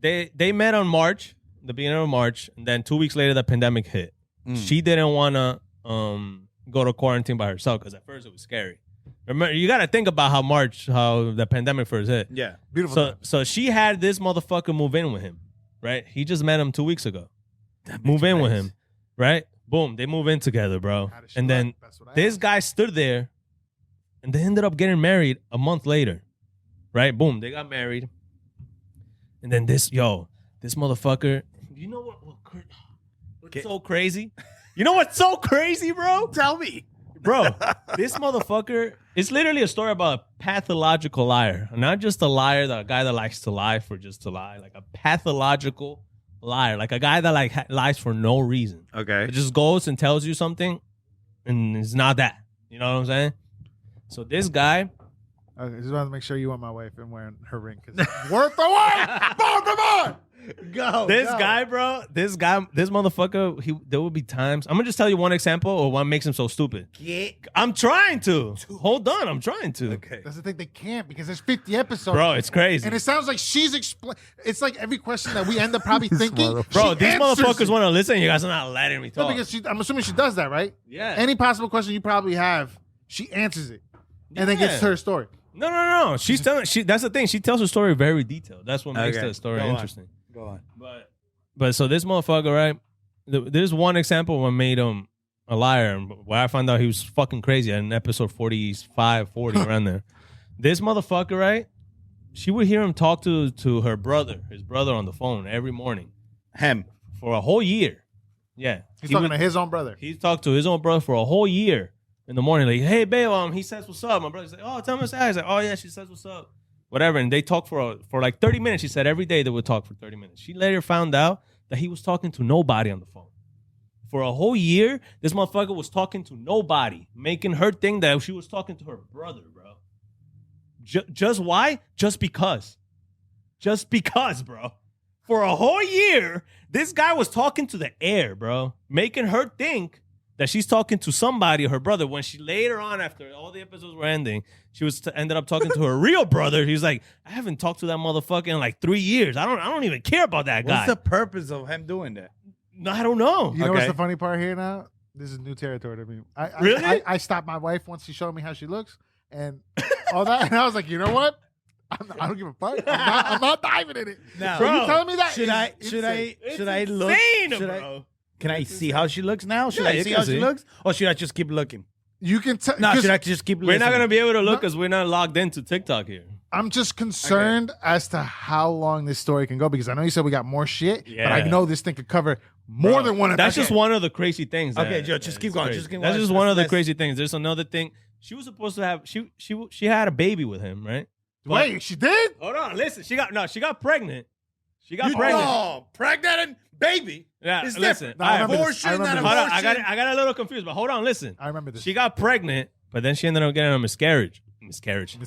they met on March, the beginning of March, and then 2 weeks later the pandemic hit. She didn't want to go to quarantine by herself because at first it was scary. Remember, you got to think about how the pandemic first hit. Yeah. Beautiful. So she had this motherfucker move in with him, right? He just met him 2 weeks ago. Move in with him, right? Boom, they move in together, bro. How does she And look? then That's what I this asked. guy stood there, and they ended up getting married a month later, right? Boom, they got married. And then this motherfucker, you know what's so crazy? You know what's so crazy, bro? Tell me. Bro, this motherfucker, it's literally a story about a pathological liar. Not just a liar, a guy that likes to lie for just to lie. Like a pathological liar. Like a guy that lies for no reason. Okay. It just goes and tells you something, and it's not that. You know what I'm saying? So this guy, Okay, just wanted to make sure you want my wife and wearing her ring because worth the wait. Boom, come on. Go. this guy, bro, this motherfucker, there will be times. I'm gonna just tell you one example or what makes him so stupid. I'm trying to. Hold on, I'm trying to. Okay. That's the thing. They can't because there's 50 episodes. Bro, it's crazy. And it sounds like she's it's like every question that we end up probably thinking. Bro, she these answers motherfuckers it. want to listen. You guys are not letting me No, talk. because I'm assuming she does that, right? Yeah. Any possible question you probably have, she answers it and then gets to her story. No. She's telling. That's the thing. She tells her story very detailed. That's what makes Okay. the story Go on. interesting. Go on. But so this motherfucker, right? There's one example what made him a liar, and where I found out he was fucking crazy in episode 45, 40, around there. This motherfucker, right? She would hear him talk to his brother on the phone every morning Him. for a whole year. Yeah, He's talking to his own brother. He talked to his own brother for a whole year in the morning. Like, hey, babe, he says what's up. My brother's like, oh, tell me what's up. He's like, oh yeah, she says what's up. Whatever, and they talk for like 30 minutes. She said every day they would talk for 30 minutes. She later found out that he was talking to nobody on the phone. For a whole year, this motherfucker was talking to nobody, making her think that she was talking to her brother, bro. Just why? Just because. Just because, bro. For a whole year, this guy was talking to the air, bro, making her think that she's talking to somebody, her brother. When she later on, after all the episodes were ending, she was ended up talking to her real brother. He was like, I haven't talked to that motherfucker in like 3 years. I don't even care about that guy. What's the purpose of him doing that? No, I don't know. You know what's Okay. the funny part here now? This is new territory to me. Really? I stopped my wife once she showed me how she looks and all that, and I was like, you know what? I don't give a fuck. I'm not diving in it. No. So Bro, you telling me that? Should I look? Insane, Should I- bro. Can I see how she looks now? Should Yeah, I you see can how she see. looks? Or should I just keep looking? You can tell. No, should I just keep We're listening? not gonna be able to look because we're not logged into TikTok here. I'm just concerned as to how long this story can go because I know you said we got more shit, but I Yeah. know this thing could cover more than one of That's that. just one of the crazy things. Okay, Joe, just keep it's going, crazy. just keep That's going. just one of the Let's- crazy things. There's another thing. She was supposed to have. She had a baby with him, right? Wait, she did? Hold on, listen. She got pregnant. She got pregnant. No, pregnant and baby. Yeah, It's listen. different. No, I remember this. Abortion, I remember not this. Hold on, abortion. I got a little confused, but hold on, listen. I remember this. She got pregnant, but then she ended up getting a miscarriage. Miscarriage.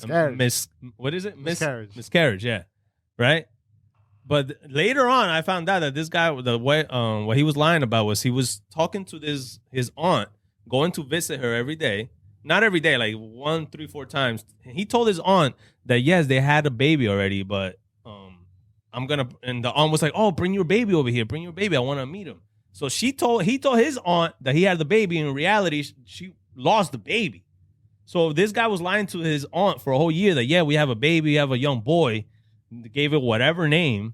What is it? Miscarriage. Miscarriage. Yeah. Right. But later on, I found out that this guy, the way, what he was lying about was he was talking to his aunt, going to visit her every day. Not every day, like 1, 3, 4 times. He told his aunt that yes, they had a baby already, but and the aunt was like, oh, bring your baby over here. Bring your baby. I want to meet him. So he told his aunt that he had the baby. In reality, she lost the baby. So this guy was lying to his aunt for a whole year that, yeah, we have a baby, we have a young boy. They gave it whatever name.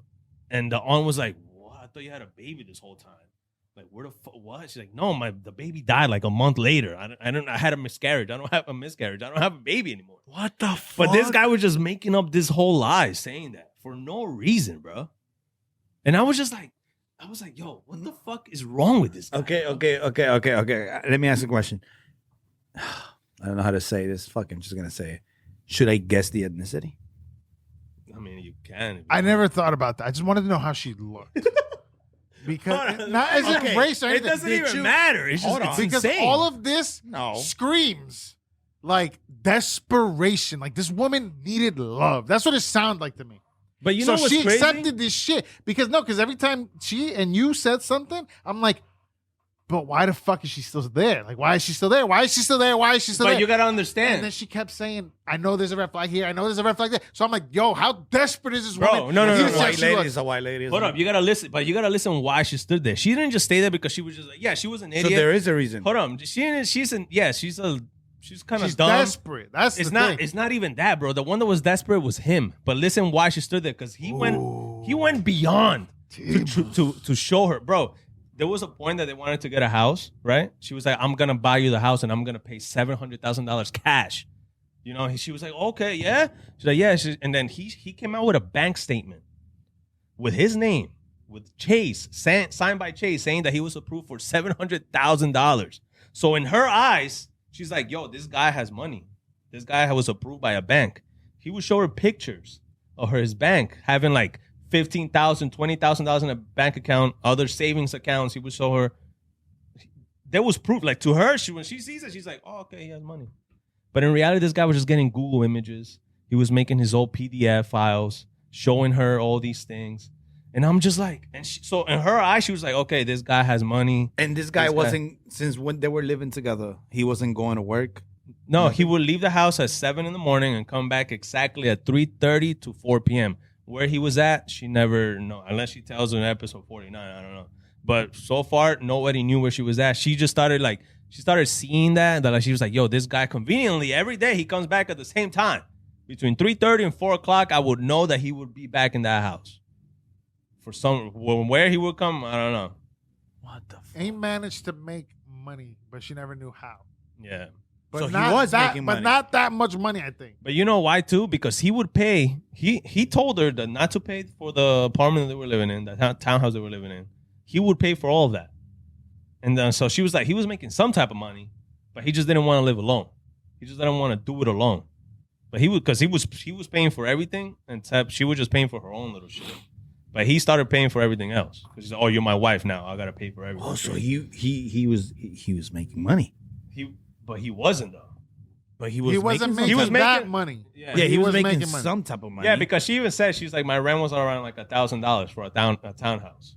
And the aunt was like, what? I thought you had a baby this whole time. Like, where the fuck? What? She's like, no, the baby died like a month later. I had a miscarriage. I don't have a miscarriage. I don't have a baby anymore. What the fuck? But this guy was just making up this whole lie saying that for no reason, bro. And I was like, yo, what the fuck is wrong with this guy? Okay. Let me ask you a question. I don't know how to say this. Fuck, I'm just gonna say it. Should I guess the ethnicity? I mean, you can. I never thought about that. I just wanted to know how she looked. Because not as in race or It anything. doesn't even matter. It's just it's Because insane. all of this No. screams like desperation. Like this woman needed love. That's what it sounded like to me. But you So know what's she crazy? accepted this shit. Because every time she and you said something, I'm like, but why the fuck is she still there? Like, why is she still there? Why is she still there? Why is she still But there? you gotta And understand. then she kept saying, I know there's a red flag here. I know there's a red flag there. So I'm like, yo, how desperate is this Bro, woman? no, He no, said White she lady was- is a white lady. Hold up, you gotta listen why she stood there. She didn't just stay there because she was just like, yeah, she was an So idiot. there is a reason. Hold on, she's kind of She's dumb. desperate. That's It's the not. thing. It's not even that, bro. The one that was desperate was him. But listen, why she stood there? Because he went beyond to show her, bro. There was a point that they wanted to get a house, right? She was like, "I'm gonna buy you the house, and I'm gonna pay $700,000 cash." You know, she was like, "Okay, yeah." She's like, "Yeah." And then he came out with a bank statement with his name, with Chase, signed by Chase, saying that he was approved for $700,000. So in her eyes, she's like, yo, this guy has money. This guy was approved by a bank. He would show her pictures of his bank having like $15,000, $20,000 in a bank account, other savings accounts. He would show her. There was proof. Like to her, when she sees it, she's like, oh, okay, he has money. But in reality, this guy was just getting Google images. He was making his old PDF files, showing her all these things. And I'm just like, so in her eyes, she was like, okay, this guy has money. And this guy wasn't, since when they were living together, he wasn't going to work. No, he would leave the house at 7 a.m. and come back exactly at 3:30 to 4 p.m. Where he was at, she never know, unless she tells in episode 49. I don't know. But so far, nobody knew where she was at. She just started seeing that like she was like, yo, this guy conveniently every day he comes back at the same time. Between 3:30 and 4 o'clock, I would know that he would be back in that house. Where he would come, I don't know. What the fuck? Ain't managed to make money, but she never knew how. Yeah. But So he not was that, making but money. not that much money, I think. But you know why too? Because he would pay. He told her that not to pay for the apartment they were living in, the townhouse they were living in. He would pay for all of that. And then so she was like, he was making some type of money, but he just didn't want to live alone. He just didn't want to do it alone. But he was paying for everything, except she was just paying for her own little shit. But he started paying for everything else. Because he's like, oh, you're my wife now. I gotta pay for everything. Oh, so he was making money. But he wasn't though. But He wasn't making making some- that money. Yeah. Yeah, he was was making making money. some type of money. Yeah, because she even said, she's like, my rent was around like $1,000 for a townhouse.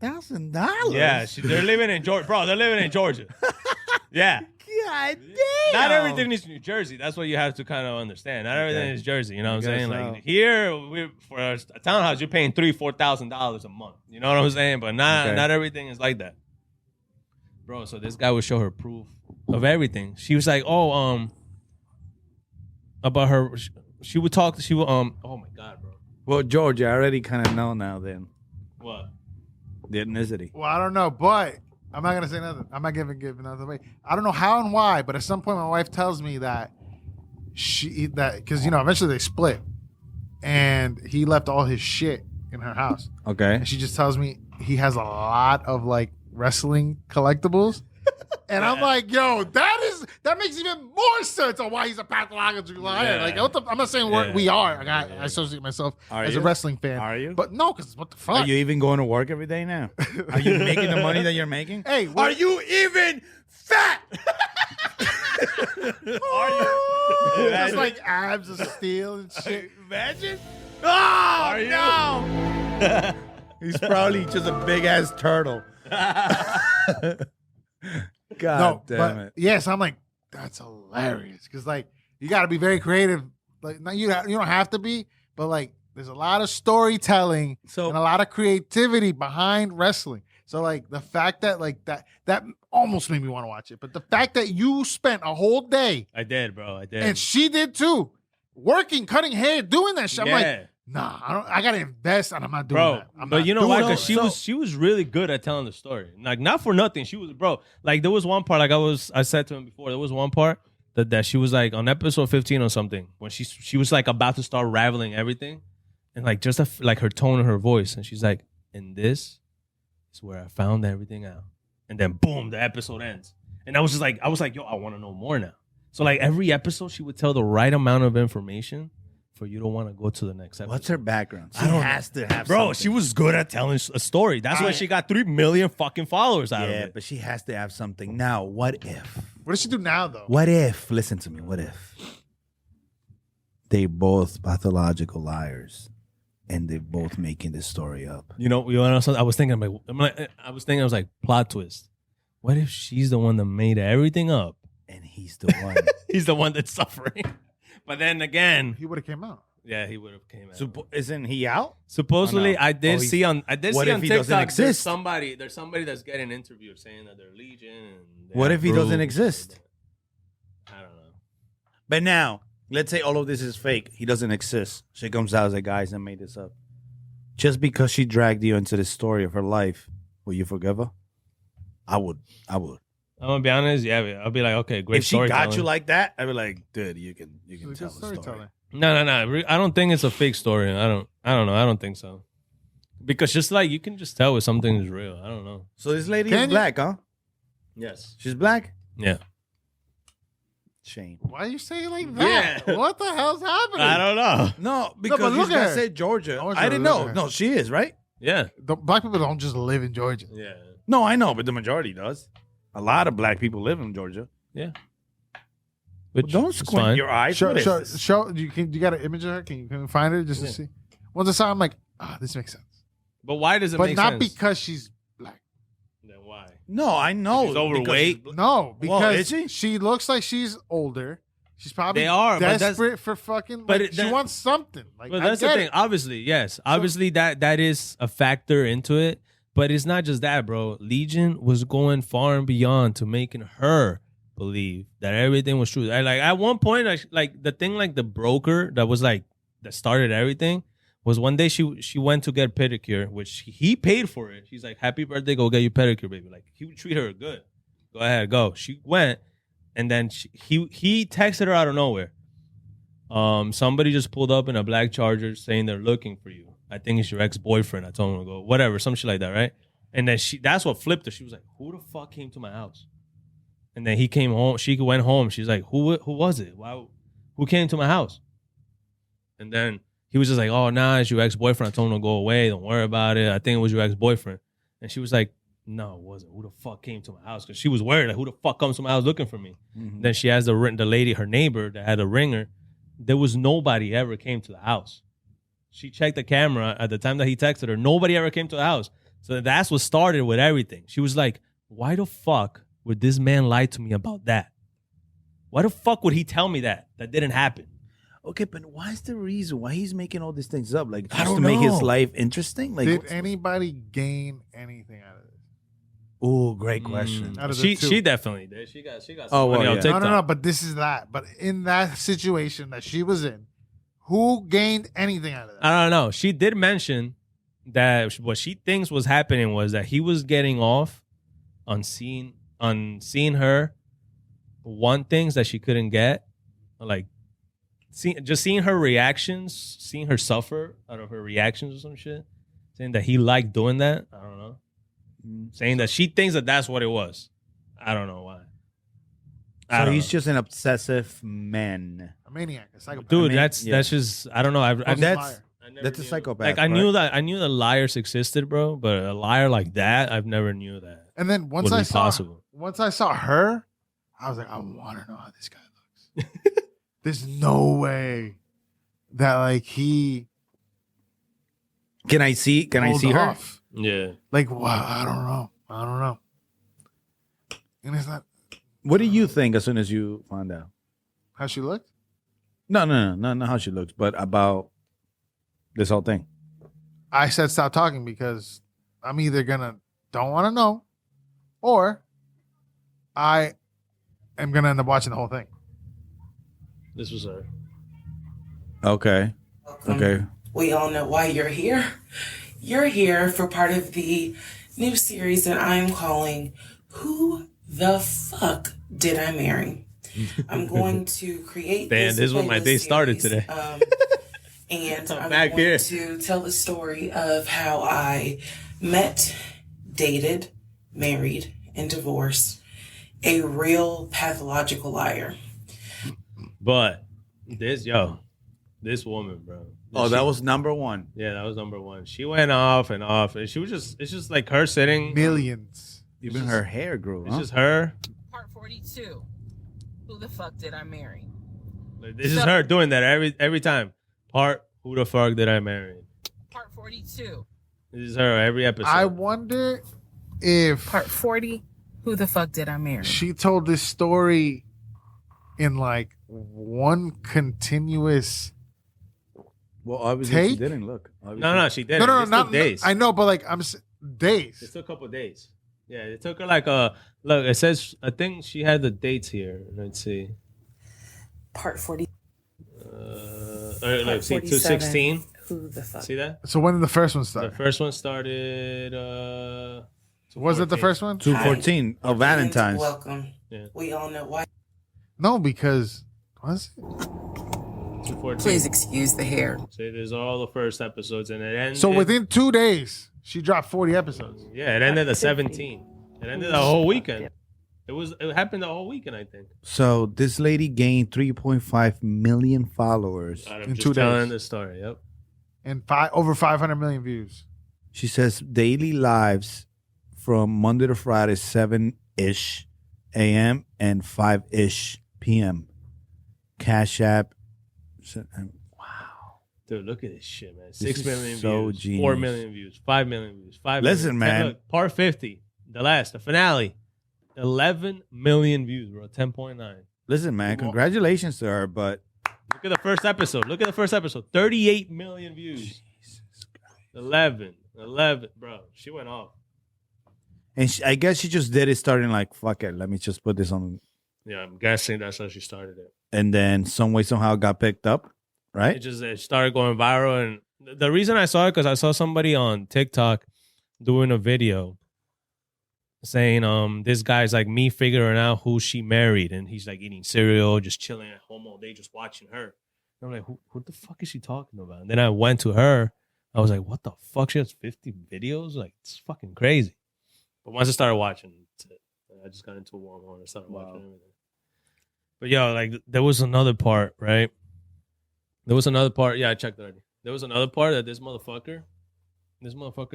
$1,000. Yeah, they're living in Georgia. Bro, they're living in Georgia. Yeah. God damn. Not everything is New Jersey. That's what you have to kind of understand. Not everything is Jersey. You know what I'm guess saying? so. Like here, for a townhouse, you're paying $3,000-$4,000 a month. You know what I'm saying? But not everything is like that, bro. So this guy would show her proof of everything. She was like, about her. She would talk. She would oh my god, bro. Well, George, I already kind of know now. Then What? the ethnicity. Well, I don't know, but I'm not gonna say nothing. I'm not giving nothing away. I don't know how and why, but at some point, my wife tells me that because eventually they split, and he left all his shit in her house, Okay. and she just tells me he has a lot of like wrestling collectibles. And I'm like, yo, that makes even more sense on why he's a pathological liar. Yeah. Like, I'm not saying we are. Like, I associate myself Are as you? a wrestling fan. Are you? But no, because what the fuck? Are you even going to work every day now? Are you making the money that you're making? Hey, are you even fat? Are you? just like abs of steel and shit. Imagine. Oh no! He's probably just a big ass turtle. God damn it! Yes, I'm like, that's hilarious. Because like, you got to be very creative. Like, you don't have to be, but like, there's a lot of storytelling and a lot of creativity behind wrestling. So like, the fact that like that almost made me want to watch it. But the fact that you spent a whole day, I did, bro. I did. and she did too, working, cutting hair, doing that shit. I'm like, Yeah. nah, I gotta invest, and I'm not doing Bro, that. I'm but not you know doing why? that. Because she was really good at telling the story. Like, not for nothing. She was, bro. Like, there was one part. Like I said to him before. There was one part that she was like on episode 15 or something when she was like about to start raveling everything, And like just like her tone of her voice. And she's like, and this is where I found everything out. And then boom, the episode ends. And I was like, yo, I want to know more now. So like every episode, she would tell the right amount of information for you to want to go to the next episode. What's her background? She I don't has to have Bro, something. she was good at telling a story. That's why she got 3 million fucking followers out of Yeah, it. but she has to have something. Now, what if? What does she do now, though? What if? Listen to me. What if they both pathological liars and they're both making this story up? You know what I was thinking? I was like, plot twist. What if she's the one that made everything up? And he's the one. He's the one that's suffering. But then again, He would have came out. yeah, he would have came out. Isn't he out? Supposedly, Oh, no. I did Oh, see on what TikTok if he doesn't exist? there's somebody that's getting interviewed saying that they're Legion. And they What have if he doesn't proofs. exist? I don't know. But now, let's say all of this is fake. He doesn't exist. She comes out as a guys that made this up. Just because she dragged you into the story of her life, will you forgive her? I would. I'm gonna be honest. Yeah, I'll be like, okay, great If she storytelling. got you like that, I'd be like, dude, you can She's a tell good the story. storyteller. No. I don't think it's a fake story. I don't know. I don't think so. Because just like you can just tell if something is real. I don't know. So this lady Can is you? black, huh? Yes. She's black? Yeah. Shame. Why you say it like that? Yeah. What the hell's happening? I don't know. No, because but look this at guy her. said Georgia. I want you I to didn't look know. at her. No, she is, right? Yeah. Black people don't just live in Georgia. Yeah. No, I know, but the majority does. A lot of black people live in Georgia. Yeah. But Which don't is squint fine. your eyes. Show, What is show, this? show. You got an image of her? Can you find her just Yeah. to see? Once I saw, I'm like, this makes sense. But why does it But make not sense? because she's black. Then why? No, I know. She's overweight. because- No, because is she? she looks like she's older. She's probably They are, but that's- desperate for fucking. but Like, it- she that- wants something. Like, But I that's the get thing. it. Obviously, yes. Obviously, that is a factor into it. But it's not just that, bro. Legion was going far and beyond to making her believe that everything was true. Like at one point, like the thing, like the broker that was like that started everything was one day she went to get pedicure, which he paid for it. She's like, "Happy birthday, go get your pedicure, baby." Like he would treat her good. Go ahead, go. She went, and then he texted her out of nowhere. Somebody just pulled up in a black Charger saying they're looking for you. I think it's your ex-boyfriend. I told him to go, whatever, some shit like that, right? And then that's what flipped her. She was like, who the fuck came to my house? And then he came home. She went home. She's like, who was it? Who came to my house? And then he was just like, oh, nah, it's your ex-boyfriend. I told him to go away. Don't worry about it. I think it was your ex-boyfriend. And she was like, no, it wasn't. Who the fuck came to my house? Because she was worried. Like, who the fuck comes to my house looking for me? Mhm. Then she asked the lady, her neighbor that had a ringer. There was nobody ever came to the house. She checked the camera at the time that he texted her. Nobody ever came to the house. So that's what started with everything. She was like, why the fuck would this man lie to me about that? Why the fuck would he tell me that? That didn't happen. Okay, but what's the reason why he's making all these things up? Like I just don't to make his know. life interesting? Like, Did anybody gain anything out of this? oh, great question. Out of the two. She definitely did. She got some Oh, well, money on yeah. TikTok. No. But this is that. But in that situation that she was in, who gained anything out of that? I don't know. She did mention that what she thinks was happening was that he was getting off on seeing her want things that she couldn't get, like seeing her reactions, seeing her suffer out of her reactions or some shit, saying that he liked doing that. I don't know. Saying that she thinks that that's what it was. I don't know why. I So don't he's know. just an obsessive man. A maniac, a psychopath. Dude, I mean, that's yeah. just I don't know. I've He's a that's- liar. I never That's a knew. psychopath, Like I right? knew that liars existed, bro, but a liar like that, I've never knew that. And then once would I be saw possible. her, I was like, I want to know how this guy looks. There's no way that like he Can I see? Can I pulled see her? off. Yeah. Like, wow, I don't know. And it's not What do you think as soon as you found out? how she looked. No, not how she looks, but about this whole thing. I said stop talking because I'm either gonna don't want to know, or I am gonna end up watching the whole thing. This was her. Okay. Welcome. Okay. We all know why you're here. You're here for part of the new series that I'm calling Who the Fuck Did I Marry? I'm going to create Damn, this is when my playlist day started series, today. And I'm Back going here. to tell the story of how I met, dated, married, and divorced a real pathological liar. But this woman, bro. That was number one. Yeah, that was number one. She went off and off, and she was it's just like her sitting. Millions. Even her hair grew. It's just her. Part 42. Who the fuck did I marry? Like, this is her doing that every time. Who the fuck did I marry? Part 42. This is her every episode. I wonder if Part 40. Who the fuck did I marry? she told this story in like one continuous. Well, obviously she Take? didn't look. No, she didn't. No, It took not days. I know, but like days. It took a couple of days. Yeah, it took her like look. It says I think she had the dates here. Let's see. Part 40. Let's see, 216. Who the fuck? See that? So when did the first one The start? first one started. Was it the first one? 214 of Valentine's. Welcome. Yeah. We all know why. No, because was it? 214. Please excuse the hair. So it is all the first episodes, and it ended. So within 2 days, she dropped 40 episodes. Yeah, it ended the 17. It ended the whole weekend. It happened the whole weekend, I think. So this lady gained 3.5 million followers. I'm In just 2 telling days. the story. Yep. And over 500 million views. She says daily lives from Monday to Friday, 7-ish a.m. and 5-ish p.m. Cash App. Wow. Dude, look at this shit, man. This 6 is million so views, genius. 4 million views, 5 million views, 5 Listen, million. man. Look, part 50, the finale, 11 million views, bro. 10.9. Listen, man, congratulations to her, but Look at the first episode. 38 million views. Jesus Christ. 11, bro. She went off. And I guess she just did it starting like, fuck it, let me just put this on. Yeah, I'm guessing that's how she started it. And then some way, somehow it got picked up, right? It started going viral. And the reason I saw it, because I saw somebody on TikTok doing a video saying, this guy's like me figuring out who she married. And he's like eating cereal, just chilling at home all day, just watching her. And I'm like, who the fuck is she talking about? And then I went to her. I was like, what the fuck? She has 50 videos? Like, it's fucking crazy. But once I started watching, I just got into a warm heart and started watching everything. But yo, like, there was another part, right? There was another part. Yeah, I checked already. There was another part that this motherfucker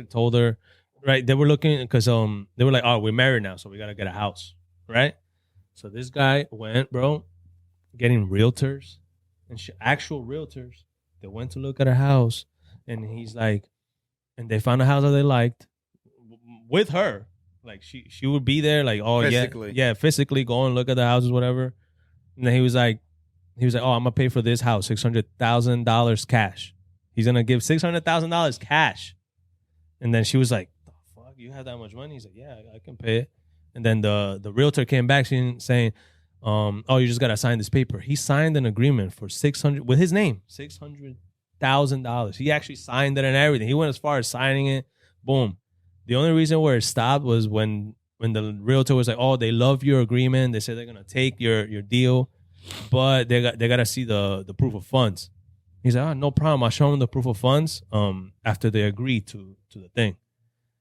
told her, right? They were looking because they were like, oh, we're married now, so we gotta get a house, right? So this guy went, bro, getting realtors and actual realtors. They went to look at a house, and he's like, and they found a house that they liked with her. Like she would be there, like, oh Physically. yeah, physically go and look at the houses, whatever. And then he was like, oh, I'm gonna pay for this house $600,000 cash. He's gonna give $600,000 cash. And then she was like, the fuck, you have that much money? He's like, yeah, I can pay it. And then the realtor came back saying, oh, you just gotta sign this paper. He signed an agreement for $600,000 with his name, $600,000. He actually signed it and everything. He went as far as signing it. Boom. The only reason where it stopped was when the realtor was like, oh, they love your agreement. They said they're gonna take your deal, but they gotta see the proof of funds. He's like, oh, no problem. I'll show them the proof of funds after they agree to the thing.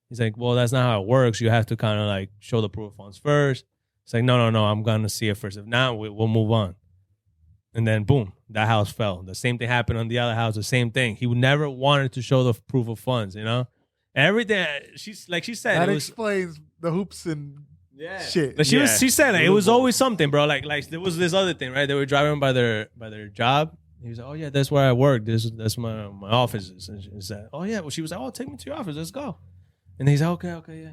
He's like, well, that's not how it works. You have to kind of like show the proof of funds first. It's like, no, I'm gonna see it first. If not, we'll move on. And then boom, that house fell. The same thing happened on the other house. The same thing. He never wanted to show the proof of funds. You know, everything. She said That it was. explains the hoops and Yeah. shit. But she said like, it was always something, bro. Like there was this other thing, right? They were driving by their job. He was like, oh yeah, that's where I work. That's my office is. And she said, oh yeah. Well, she was like, oh, take me to your office. Let's go. And he's like, okay, yeah.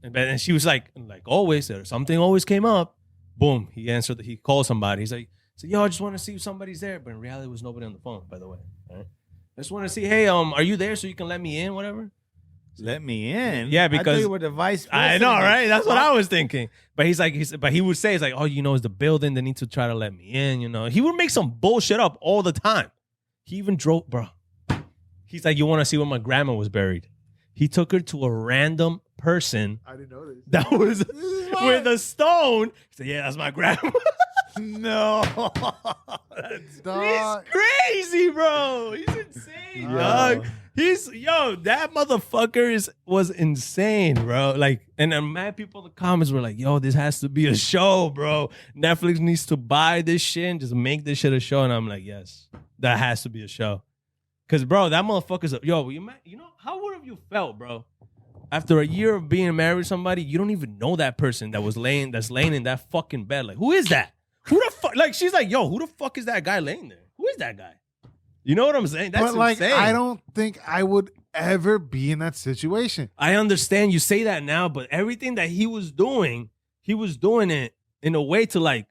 And then she was like always, something always came up. Boom. He answered. He called somebody. He's like, yo, I just want to see if somebody's there. But in reality, there was nobody on the phone, by the way. Right? I just want to see, hey, are you there so you can let me in, whatever. Let me in. Yeah, I because thought you were the vice I president. know, right? That's what I was thinking. But but he would say, it's like, oh, it's the building. They need to try to let me in. You know, he would make some bullshit up all the time. He even drove, bro. He's like, you want to see where my grandma was buried? He took her to a random person I didn't know this. that was with a stone. He said, yeah, that's my grandma. No. Dog. He's crazy, bro. He's insane, Yo. dog. That motherfucker was insane, bro. Like, and mad people in the comments were like, yo, this has to be a show, bro. Netflix needs to buy this shit and just make this shit a show. And I'm like, yes, that has to be a show. Cause, bro, that motherfucker's you know, how would have you felt, bro? After a year of being married to somebody, you don't even know that person that's laying in that fucking bed. Like, who is that? Who the fuck? Like, she's like, yo, who the fuck is that guy laying there? Who is that guy? You know what I'm saying? That's But like, insane. I don't think I would ever be in that situation. I understand you say that now, but everything that he was doing it in a way to like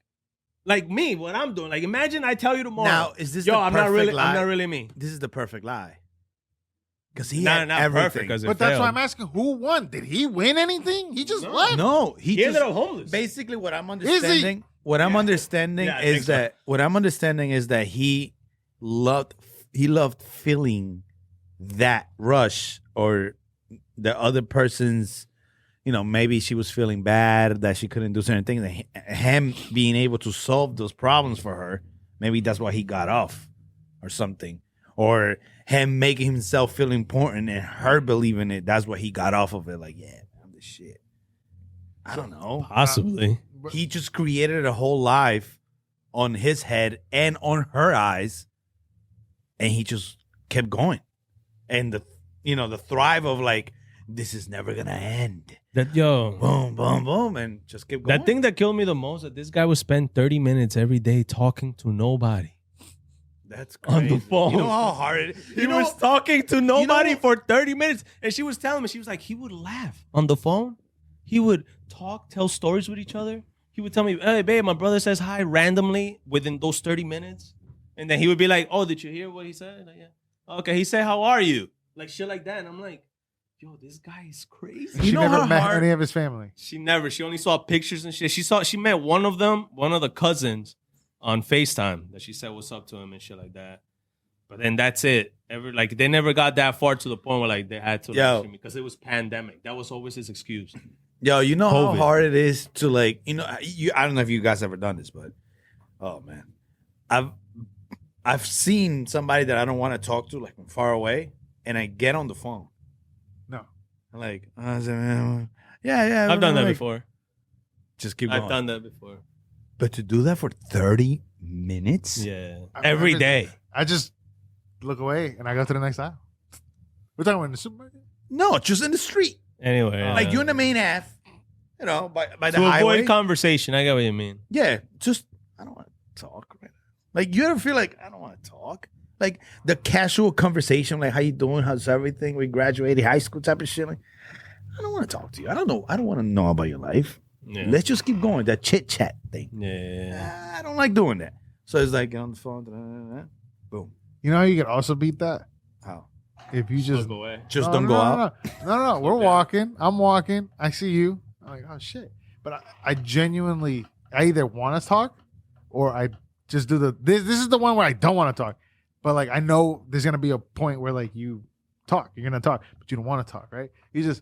me, what I'm doing. Like, imagine I tell you tomorrow. Now, is this yo, the I'm perfect not lie? really me. This is the perfect lie. Because he Not had perfect, everything. 'cause it But that's failed. why I'm asking, who won? Did he win anything? He just left. No, he He ended just up homeless. basically what I'm he? understanding. What I'm understanding Yeah, I think is so. that he loved feeling that rush, or the other person's, you know, maybe she was feeling bad that she couldn't do certain things, and him being able to solve those problems for her. Maybe that's why he got off, or something, or him making himself feel important and her believing it. That's what he got off of it. Like, yeah, I'm the shit. I don't know. Possibly. He just created a whole life on his head and on her eyes, and he just kept going. And the thrive of like, this is never gonna end. Boom, boom, boom, and just kept going. That thing that killed me the most, that this guy would spend 30 minutes every day talking to nobody. That's crazy. On the phone. You know how hard it is? He was talking to nobody know- for 30 minutes. And she was telling me, she was like, he would laugh on the phone. He would tell stories with each other. He would tell me, hey, babe, my brother says hi randomly within those 30 minutes. And then he would be like, oh, did you hear what he said? Like, yeah. Okay, he said, how are you? Like shit like that. And I'm like, yo, this guy is crazy. She know never how met hard- any of his family. She only saw pictures and shit. She met one of the cousins on FaceTime that she said what's up to him and shit like that. But then that's it. They never got that far to the point where like they had to like, because it was pandemic. That was always his excuse. Yo, you know COVID. how hard it is to like, I don't know if you guys ever done this, but oh man, I've seen somebody that I don't want to talk to like from far away, and I get on the phone. No. I'm like, yeah. I've done that like, before. Just keep going. I've done that before. But to do that for 30 minutes? Yeah. Every day. I just look away and I go to the next aisle. We're talking about in the supermarket? No, just in the street. Anyway. Like you in the main Ave, by the to highway. avoid conversation. I get what you mean. Yeah, just, I don't want to talk right now. Like, you ever feel like, I don't want to talk? Like, the casual conversation, like, how you doing? How's everything? We graduated high school type of shit. Like, I don't want to talk to you. I don't know. I don't want to know about your life. Yeah. Let's just keep going. That chit-chat thing. Yeah. I don't like doing that. So it's like, get on the phone. Boom. You know how you could also beat that? How? If you just... Look away. Just No, don't no, go no, out? No. We're walking. I'm walking. I see you. I'm like, oh, shit. But I genuinely, I either want to talk or I just do this is the one where I don't want to talk. But like, I know there's going to be a point where like you talk. You're going to talk, but you don't want to talk, right? You just,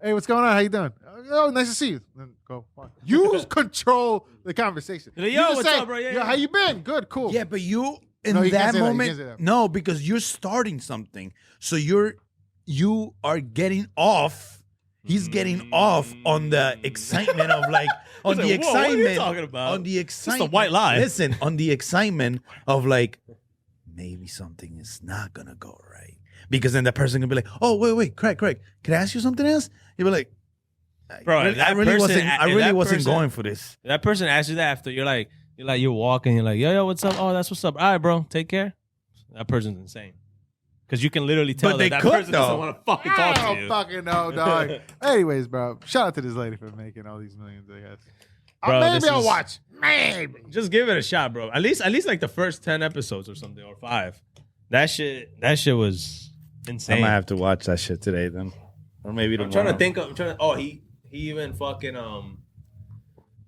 hey, what's going on? How you doing? Oh, nice to see you. Then go. Fuck. You control the conversation. Yo, You just what's up, bro? Yeah, Yo, yeah. how you been? Good, cool. Yeah, but you, in No, you that can't say that. You moment, can't say that. no, because you're starting something. So you are getting off. He's getting off on the excitement of like, on He's the like, whoa, what are you excitement. talking about? On the excitement. white lie. Listen, on the excitement of like, maybe something is not going to go right. Because then the person can be like, oh, wait, Craig, can I ask you something else? You'll be like, Bro, I really wasn't person- going for this. That person asks you that after you're walking, you're like, yo, what's up? Oh, that's what's up. All right, bro, take care. That person's insane. Because you can literally tell But they that could, person doesn't though. want to fucking I talk to don't you. fucking know, dog. Anyways, bro, shout out to this lady for making all these millions, I guess. Bro, Maybe this I'll is- watch. Maybe. Just give it a shot, bro. At least like the first 10 episodes or something, or 5. That shit was insane. I might have to watch that shit today then. Or maybe I'm trying to think of, he even fucking,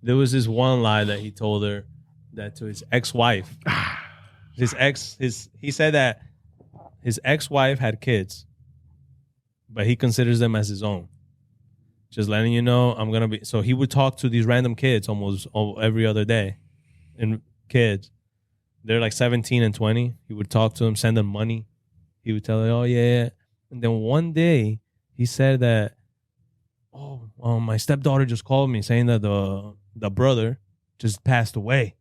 there was this one lie that he told her that to his ex-wife. He said that his ex-wife had kids, but he considers them as his own. Just letting you know, so he would talk to these random kids almost every other day. and kids. They're like 17 and 20. He would talk to them, send them money. He would tell them, oh, yeah. And then one day he said that, my stepdaughter just called me saying that the brother just passed away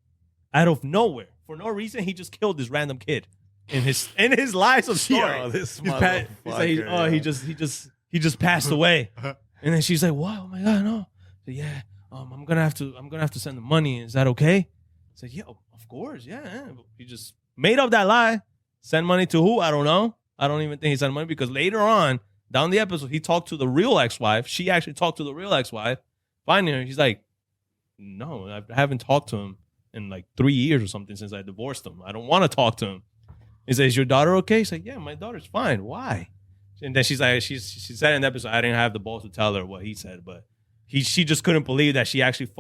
out of nowhere. For no reason, he just killed this random kid in his lives of story. Yo, this He's like, he just passed away. And then she's like, "What? Oh my God, no!" So yeah, I'm gonna have to send the money. Is that okay? I said, "Yeah, of course, yeah." He just made up that lie. Send money to who? I don't know. I don't even think he sent money because later on down the episode, he talked to the real ex-wife. She actually talked to the real ex-wife. Finding her, he's like, "No, I haven't talked to him in like 3 years or something since I divorced him. I don't want to talk to him." He says, "Is your daughter okay?" He's like, "Yeah, my daughter's fine. Why?" And then she's like, she said in the episode, I didn't have the balls to tell her what he said, but she just couldn't believe that she actually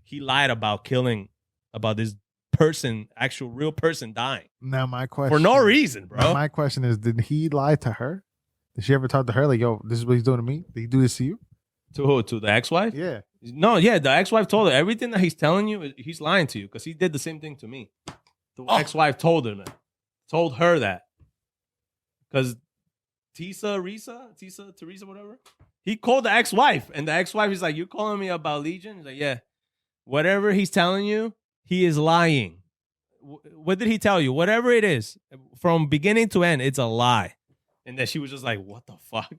he lied about killing, about this person, actual real person dying. Now my question, for no reason, bro. Now my question is, did he lie to her? Did she ever talk to her like, yo, this is what he's doing to me? Did he do this to you? To who? To the ex-wife? Yeah. No, yeah, the ex-wife told her everything that he's telling you, he's lying to you because he did the same thing to me. The ex-wife told her that. Because Teresa, whatever. He called the ex-wife, and the ex-wife is like, "You calling me about Legion?" He's like, "Yeah." Whatever he's telling you, he is lying. What did he tell you? Whatever it is, from beginning to end, it's a lie. And then she was just like, "What the fuck?"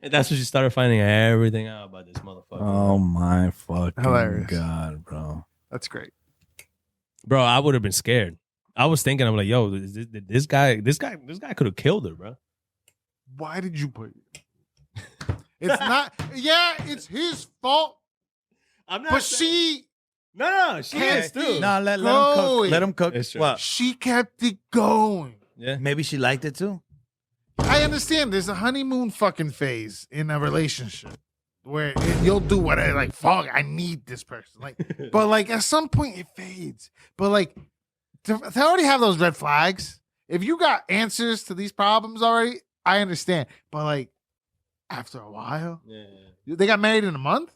And that's when she started finding everything out about this motherfucker. Oh my fucking Hilarious. God, bro. That's great. Bro, I would have been scared. I was thinking, I'm like, yo, this guy could have killed her, bro. Why did you put it? It's not. Yeah, it's his fault. I'm not. But she kept is too. No, let him going. cook. Let him cook. It's true. What? She kept it going. Yeah. Maybe she liked it too. I understand. There's a honeymoon fucking phase in a relationship where you'll do whatever. Like, fuck, I need this person. Like, but like at some point it fades. But like, to already have those red flags. If you got answers to these problems already, I understand. But like, after a while, they got married in a month.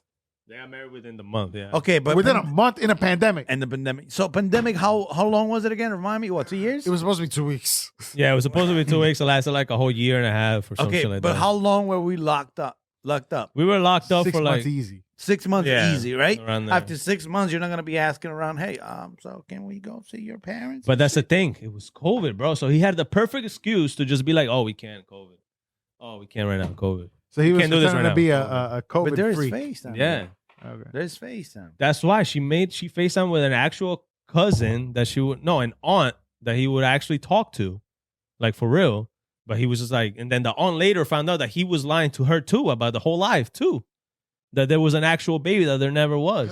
They got married within the month. Yeah. Okay, but Within a month in a pandemic. and the pandemic. So pandemic, how long was it again? Remind me. What, 2 years? It was supposed to be 2 weeks. Yeah, it was supposed to be 2 weeks. It lasted like a whole year and a half or something Okay, like but that. how long were we locked up? We were locked up 6 for months like easy. 6 months, Yeah, easy, right? around there. After 6 months, you're not gonna be asking around. Hey, so can we go see your parents? But that's the thing. It was COVID, bro. So he had the perfect excuse to just be like, "Oh, we can't COVID. Oh, we can't right now, COVID." So he was Can't do this pretending right to be now. a COVID but there's freak. FaceTime. Yeah. Okay. There's FaceTime. That's why she FaceTime with an actual cousin that an aunt that he would actually talk to, like for real. But he was just like, and then the aunt later found out that he was lying to her too about the whole life too, that there was an actual baby that there never was.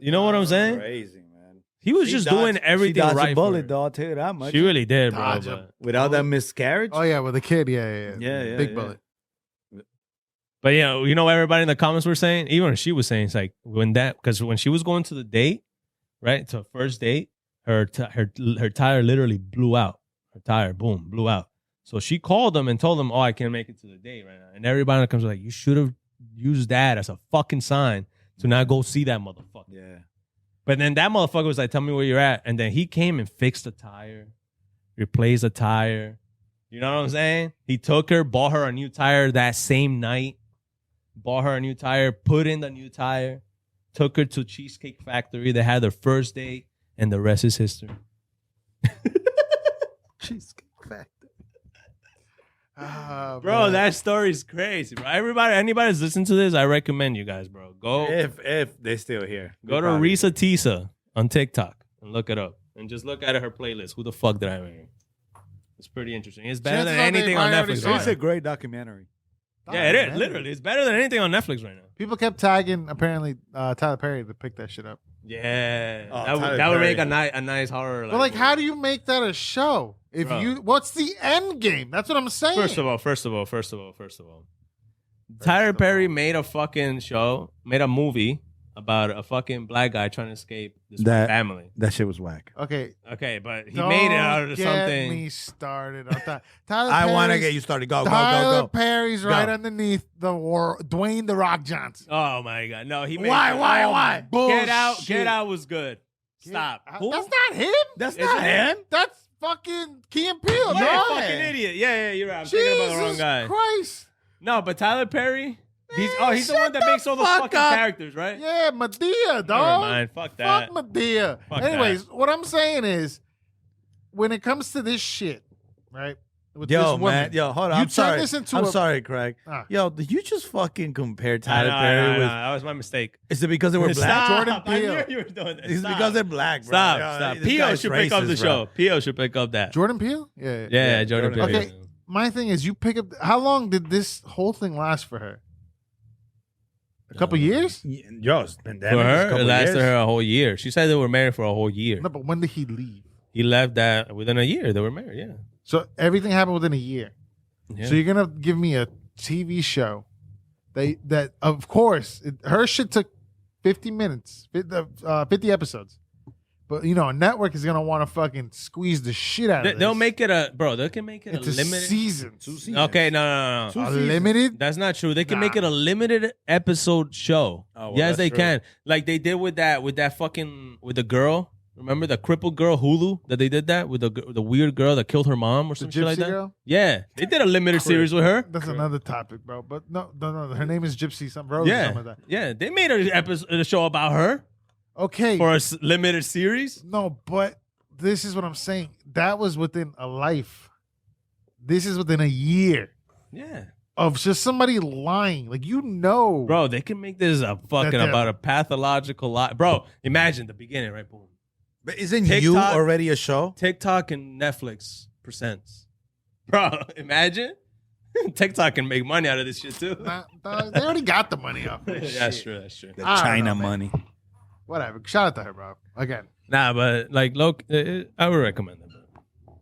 You know what I'm saying? Crazy, man. He was just doing everything she dodged right. a for bullet, her. dog. Tell you that much. She really did, bro. Dodge But, Without that miscarriage. Oh yeah, with the kid. Yeah. Yeah, Big yeah. bullet. but yeah, you know what everybody in the comments were saying? Even she was saying, it's like because when she was going to the date, right, to a first date, her tire literally blew out. Her tire, boom, blew out. So she called them and told them, "Oh, I can't make it to the date right now." And everybody that comes like, "You should have used that as a fucking sign to not go see that motherfucker." Yeah. But then that motherfucker was like, "Tell me where you're at." And then he came and fixed the tire, replaced the tire. You know what I'm saying? He took her, bought her a new tire that same night, bought her a new tire, put in the new tire, took her to Cheesecake Factory. They had their first date, and the rest is history. Cheesecake Factory. Bro, that story's crazy, bro. Anybody that's listening to this, I recommend you guys, bro. Go If they're still here. to Reesa Tessa on TikTok and look it up. And just look at her playlist. Who the fuck did I marry? It's pretty interesting. It's better than Chances are they anything on probably already Netflix saw right It's now. a great documentary. Yeah, it is. Literally. It's better than anything on Netflix right now. People kept tagging apparently Tyler Perry to pick that shit up. Yeah. Oh, that would Tyler make Perry. a nice horror. But like, how do you make that a show? If Bro. what's the end game? That's what I'm saying. First of all, Tyler Perry made a fucking show, made a movie about a fucking black guy trying to escape this That- family. That shit was whack. Okay. Okay, but he made it out of Don't something. Get me started. Tyler I want to Perry's- get you started. Go, Tyler go. Perry's Go. right underneath Dwayne the Rock Johnson. Oh my god, no, he made Why? it. Why? Get out! Bullshit. Get out was good. Stop. Who? That's not him. That's Is not it? him. That's fucking Key and Peele. Yeah, dog. fucking idiot. Yeah, you're right. I'm thinking about the wrong Jesus guy. Christ. No, but Tyler Perry. He's Man, he's the shut one that the makes all the fuck fucking up. characters, right? Yeah, Medea, Never dog. mind. Fuck that. Fuck Medea. Fuck Anyways, what I'm saying is, when it comes to this shit, right? With this Yo, woman, man. Yo, hold on. you I'm turn sorry. this into I'm a- sorry, Craig. Ah. Yo, did you just fucking compare I Tyler know, Perry with? that was my mistake. Is it because they were black? Stop. Jordan I Peele. knew you were doing that. It's Stop. because they're black, bro. Stop. Yo, Stop. this Pio guy's should pick up the racist, show. bro. Pio should pick up that. Jordan Peele? Yeah. Yeah, Jordan Peele. Okay. My thing is, you pick up. How long did this whole thing last for her? A couple years? Yo, it's been For her, it lasted her a whole year. She said they were married for a whole year. No, but when did he leave? He left that within a year. They were married. Yeah. So everything happened within a year. Yeah. So you're gonna give me a TV show that of course her shit took 50 minutes, 50 episodes. But you know, a network is gonna want to fucking squeeze the shit out of this. They'll make it a bro. They can make it into a limited seasons. Okay, no. A limited. That's not true. They can Nah. make it a limited episode show. Oh, well, yes, that's they true. can. Like they did with that fucking with the girl. Remember the crippled girl Hulu that they did that with the weird girl that killed her mom or The some shit like gypsy that. girl? Yeah, they did a limited series with her. That's another topic, bro. But no. Her name is Gypsy something, Rose or Yeah, something like that. yeah. They made a show about her Okay. for a limited series. No, but this is what I'm saying. That was within a life. This is within a year Yeah, of just somebody lying. Like, you know. bro. They can make this a fucking they're- about a pathological lie, bro. Imagine the beginning, right? Boom. But isn't TikTok- you already a show? TikTok and Netflix presents. Bro, imagine. TikTok can make money out of this shit too. Nah, they already got the money off this That's shit. true. That's true. The I don't China know, man. money. Whatever. Shout out to her, bro. Again. Nah, but like, look, I would recommend it.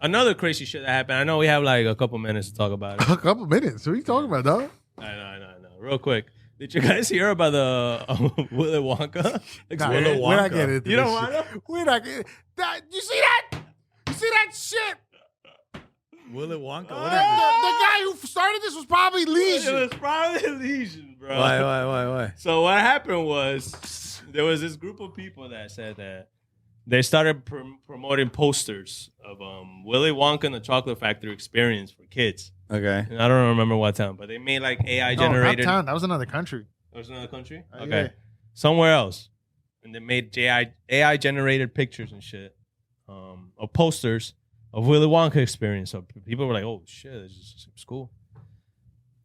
Another crazy shit that happened. I know we have like a couple minutes to talk about it. A couple minutes. What are you talking about, dog? I know. Real quick. Did you guys hear about the Willy Wonka? Nah, Willy we're not Wonka. getting into You this don't want shit. to? We're not getting that. You see that? You see that shit? Willy Wonka. The guy who started this was probably It Legion. was probably a lesion, bro. Why? So what happened was there was this group of people that said that they started promoting posters of Willy Wonka and the Chocolate Factory experience for kids. Okay. And I don't remember what town, but they made like AI generated. No, not town. That was another country. That was another country? Yeah. Okay. Somewhere else. And they made AI generated pictures and shit of posters of Willy Wonka experience. So people were like, oh shit, this is cool.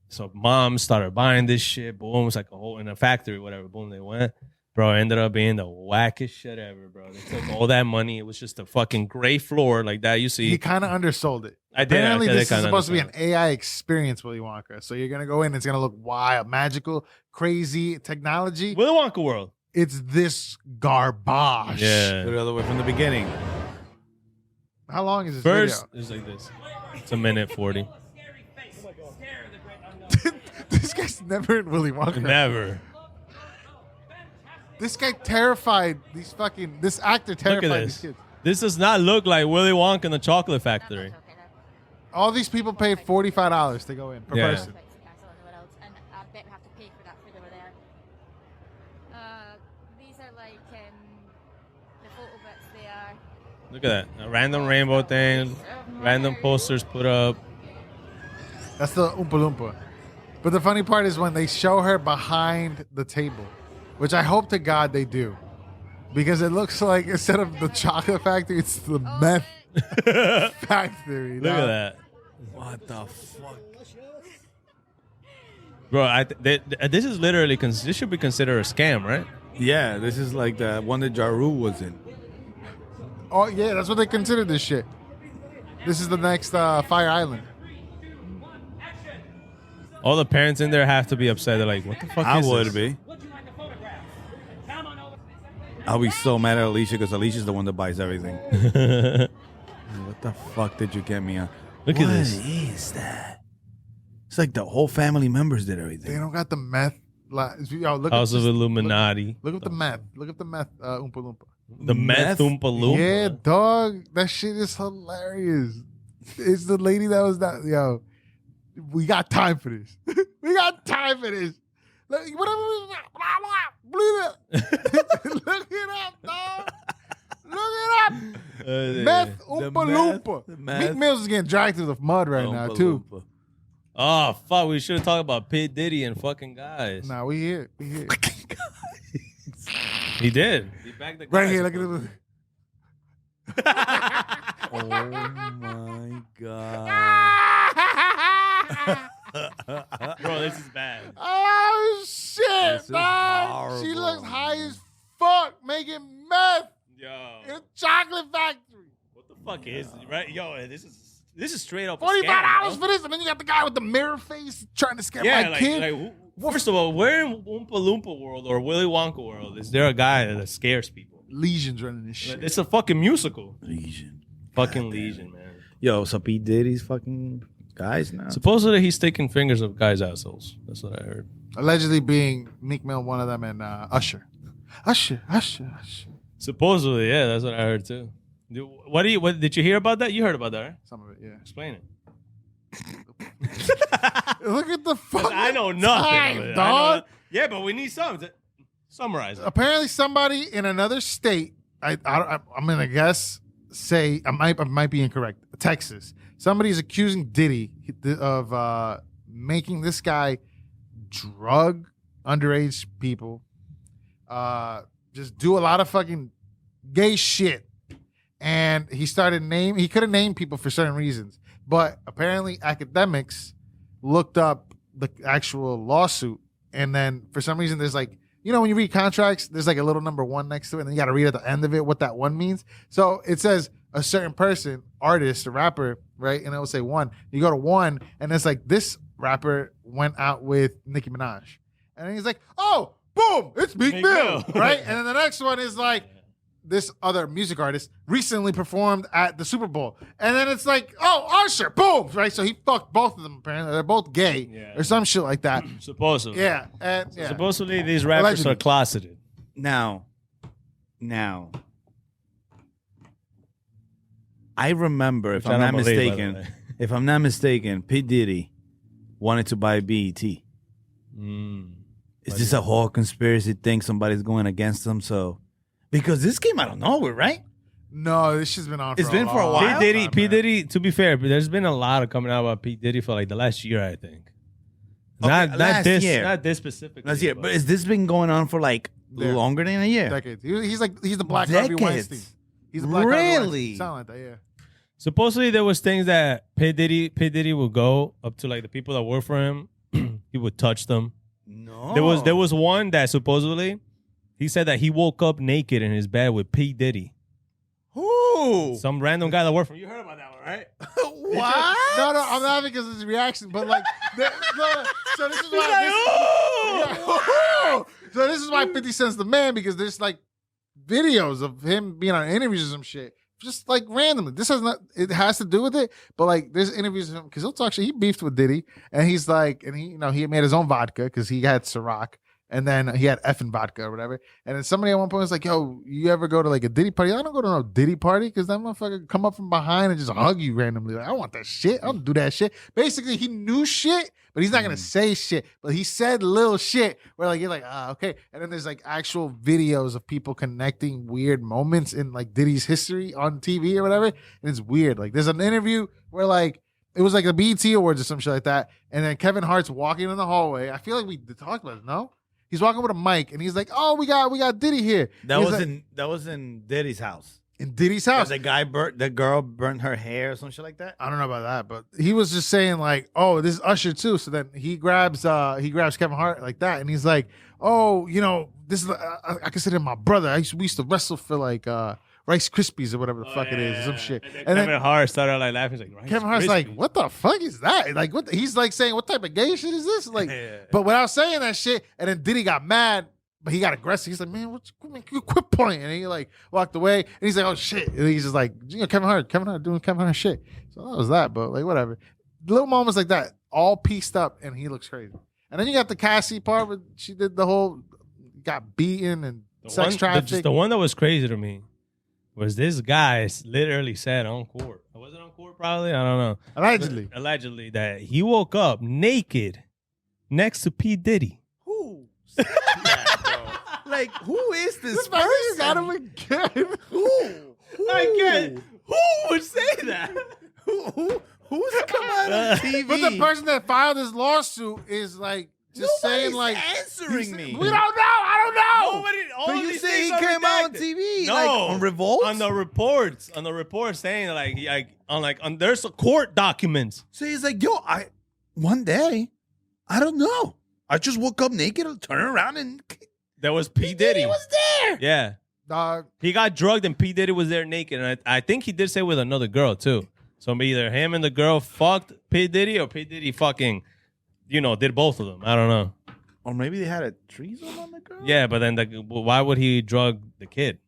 So moms started buying this shit. Boom, it was like a whole in a factory, whatever. Boom, they went. Bro, it ended up being the wackest shit ever, bro. They took all that money. It was just a fucking gray floor like that. You see, He kind of undersold it. I did. Apparently, I did this is kinda supposed to be an understand. AI experience, Willy Wonka. So you're gonna go in. It's gonna look wild, magical, crazy technology. Willy Wonka world. It's this garbage. Yeah. The other way from the beginning. How long is this First, it's like this. It's a minute 40. video? This guy's never in Willy Wonka. Never. This guy terrified these fucking. This actor Look terrified at these this. kids. This does not look like Willy Wonka and the Chocolate Factory. All these people paid $45 to go in per Yeah. person. And I bet we have to pay for that food over there. These are like the photo bits there. Look at that. A random rainbow thing, random posters put up. That's the Oompa Loompa. But the funny part is when they show her behind the table, which I hope to God they do. Because it looks like instead of the chocolate factory, it's the meth factory. Look at that. What the fuck? Bro, this is literally, this should be considered a scam, right? Yeah, this is like the one that Jaru was in. Oh, yeah, that's what they consider this shit. This is the next Fire Island. All the parents in there have to be upset. They're like, what the fuck I is would this? be. I'll be so mad at Alicia because Alicia's the one that buys everything. What the fuck did you get me on? Look at this. What is that? It's like the whole family members did everything. They don't got the meth Yo, look House up of Illuminati. Look up the meth. Look up the meth. Oompa Loompa. The meth Oompa Loompa. Yeah, dog. That shit is hilarious. It's the lady that was that. Yo, we got time for this. We got time for this. Look it up, dog. Look it up. Meth Oompa Loompa. Meek Mills is getting dragged through the mud right now, too. Loompa. Oh, fuck. We should have talked about P. Diddy and fucking guys. Nah, we here. He did. He bagged the guys. Right here, look at it. Oh my god. Bro, this is bad. Oh shit, man. She looks high as fuck making meth Yo. in a chocolate factory. What the fuck is it, right? Yo, this is straight up a $45 scam, for this, and then you got the guy with the mirror face trying to scare yeah, my kid. First of all, where in Oompa Loompa world or Willy Wonka world is there a guy that scares people? Legions running this shit. It's a fucking musical. Legion. Fucking Legion, man. Yo, so P. Diddy's fucking guys now. Supposedly he's taking fingers of guys' assholes. That's what I heard. Allegedly being Meek Mill, one of them, and Usher. Usher. Supposedly, yeah, that's what I heard too. What did you hear about that? You heard about that, right? Some of it, yeah. Explain it. Look at the fucking I know nothing time, of it. dog. Yeah, but we need something. Summarize it. Apparently, somebody in another state, I'm gonna guess, say I might be incorrect. Texas. Somebody's accusing Diddy of making this guy drug underage people, just do a lot of fucking gay shit, and he couldn't name people for certain reasons, but apparently academics looked up the actual lawsuit, and then for some reason there's like, you know, when you read contracts, there's like a little number 1 next to it, and then you got to read at the end of it what that 1 means. So it says a certain person, artist, a rapper, right? And it will say 1. You go to 1, and it's like this rapper went out with Nicki Minaj. And then he's like, oh, boom, it's Meek Mill, right? And then the next one is like, this other music artist recently performed at the Super Bowl. And then it's like, oh, Usher, boom, right? So he fucked both of them, apparently. They're both gay or some shit like that. Supposedly. Yeah. And, So supposedly these rappers are closeted. Now, I remember, if I'm not mistaken, P. Diddy wanted to buy BET. Is this a whole conspiracy thing? Somebody's going against them? So, because this came out of nowhere, right? No, this shit's been on. It's been for a while. P. Diddy. To be fair, there's been a lot of coming out about P. Diddy for like the last year, I think. Okay, not this specifically. Last year, but has this been going on for like longer than a year? Decades. He's the Black Harvey Weinstein. He's the Black Harvey Weinstein. Sound like that, yeah. Supposedly there was things that P. Diddy would go up to like the people that work for him. He would touch them. No. There was one that supposedly he said that he woke up naked in his bed with P. Diddy. Who? Some random guy that worked for him. You heard about that one, right? What? No, I'm laughing because of his reaction. But like, so this is why. So this is why 50 Cent's the man, because there's like videos of him being on interviews or some shit. Just like randomly. It has to do with it, but like there's interviews of him because he'll talk shit. He beefed with Diddy, and he's like, and he made his own vodka because he had Ciroc, and then he had effing vodka or whatever. And then somebody at one point was like, yo, you ever go to like a Diddy party? I don't go to no Diddy party because that motherfucker come up from behind and just hug you randomly. Like, I don't want that shit. I don't do that shit. Basically, he knew shit, but he's not going to say shit. But he said little shit where like, you're like, okay. And then there's like actual videos of people connecting weird moments in like Diddy's history on TV or whatever. And it's weird. Like there's an interview where like, it was like the BET Awards or some shit like that. And then Kevin Hart's walking in the hallway. I feel like we talked about it, no? He's walking with a mic, and he's like, "Oh, we got Diddy here." That was in Diddy's house. In Diddy's house, the girl burnt her hair or some shit like that. I don't know about that, but he was just saying like, "Oh, this is Usher too." So then he grabs Kevin Hart like that, and he's like, "Oh, you know, this is I consider him my brother. We used to wrestle for like Rice Krispies or whatever the fuck it is, or some shit." And then Kevin Hart started like laughing. He's like, Kevin Hart's like, "What the fuck is that?" Like, what? He's like saying, "What type of gay shit is this?" Like, but without saying that shit, and then Diddy got mad, but he got aggressive. He's like, "Man, you quit pointing," and he like walked away, and he's like, "Oh shit!" And he's just like, you know, Kevin Hart doing Kevin Hart shit. So that was that, but like whatever. Little moments like that, all pieced up, and he looks crazy. And then you got the Cassie part where she did the whole got beaten and sex trafficking. The one that was crazy to me was this guy literally said on court. Was it on court? Probably. I don't know. Allegedly that he woke up naked next to P. Diddy. Who? Like, who is this person? You got him again. Who? Again? Who would say that? Who's coming out on TV? But the person that filed this lawsuit is like just saying like answering me. We don't know. I don't know. But you say he came out on TV, like on Revolt, on the reports saying on there's a court documents. So he's like, yo, one day, I don't know. I just woke up naked and turned around and there was P. Diddy. He was there. Yeah. He got drugged and P. Diddy was there naked. And I think he did say with another girl too. So either him and the girl fucked P. Diddy or P. Diddy fucking, did both of them. I don't know. Or maybe they had a threesome on the girl? Yeah, but then why would he drug the kid?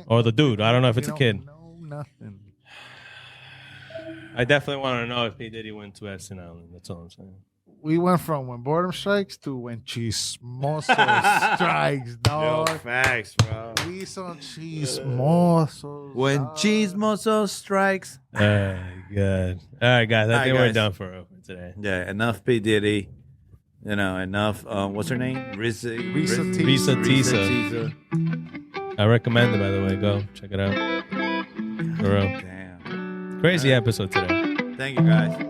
Or the dude? I don't know if it's a kid. No, nothing. I definitely want to know if P. Diddy went to Epstein Island. That's all I'm saying. We went from when boredom strikes to when chismoso strikes, dog. Yo, facts, bro. We saw chismoso. When chismoso strikes. Oh, God. All right, guys. I think we're done for today. Yeah, enough P. Diddy. Enough. What's her name? Reesa Tessa. I recommend it, by the way. Go check it out. For real. Damn. Crazy episode today. Thank you, guys.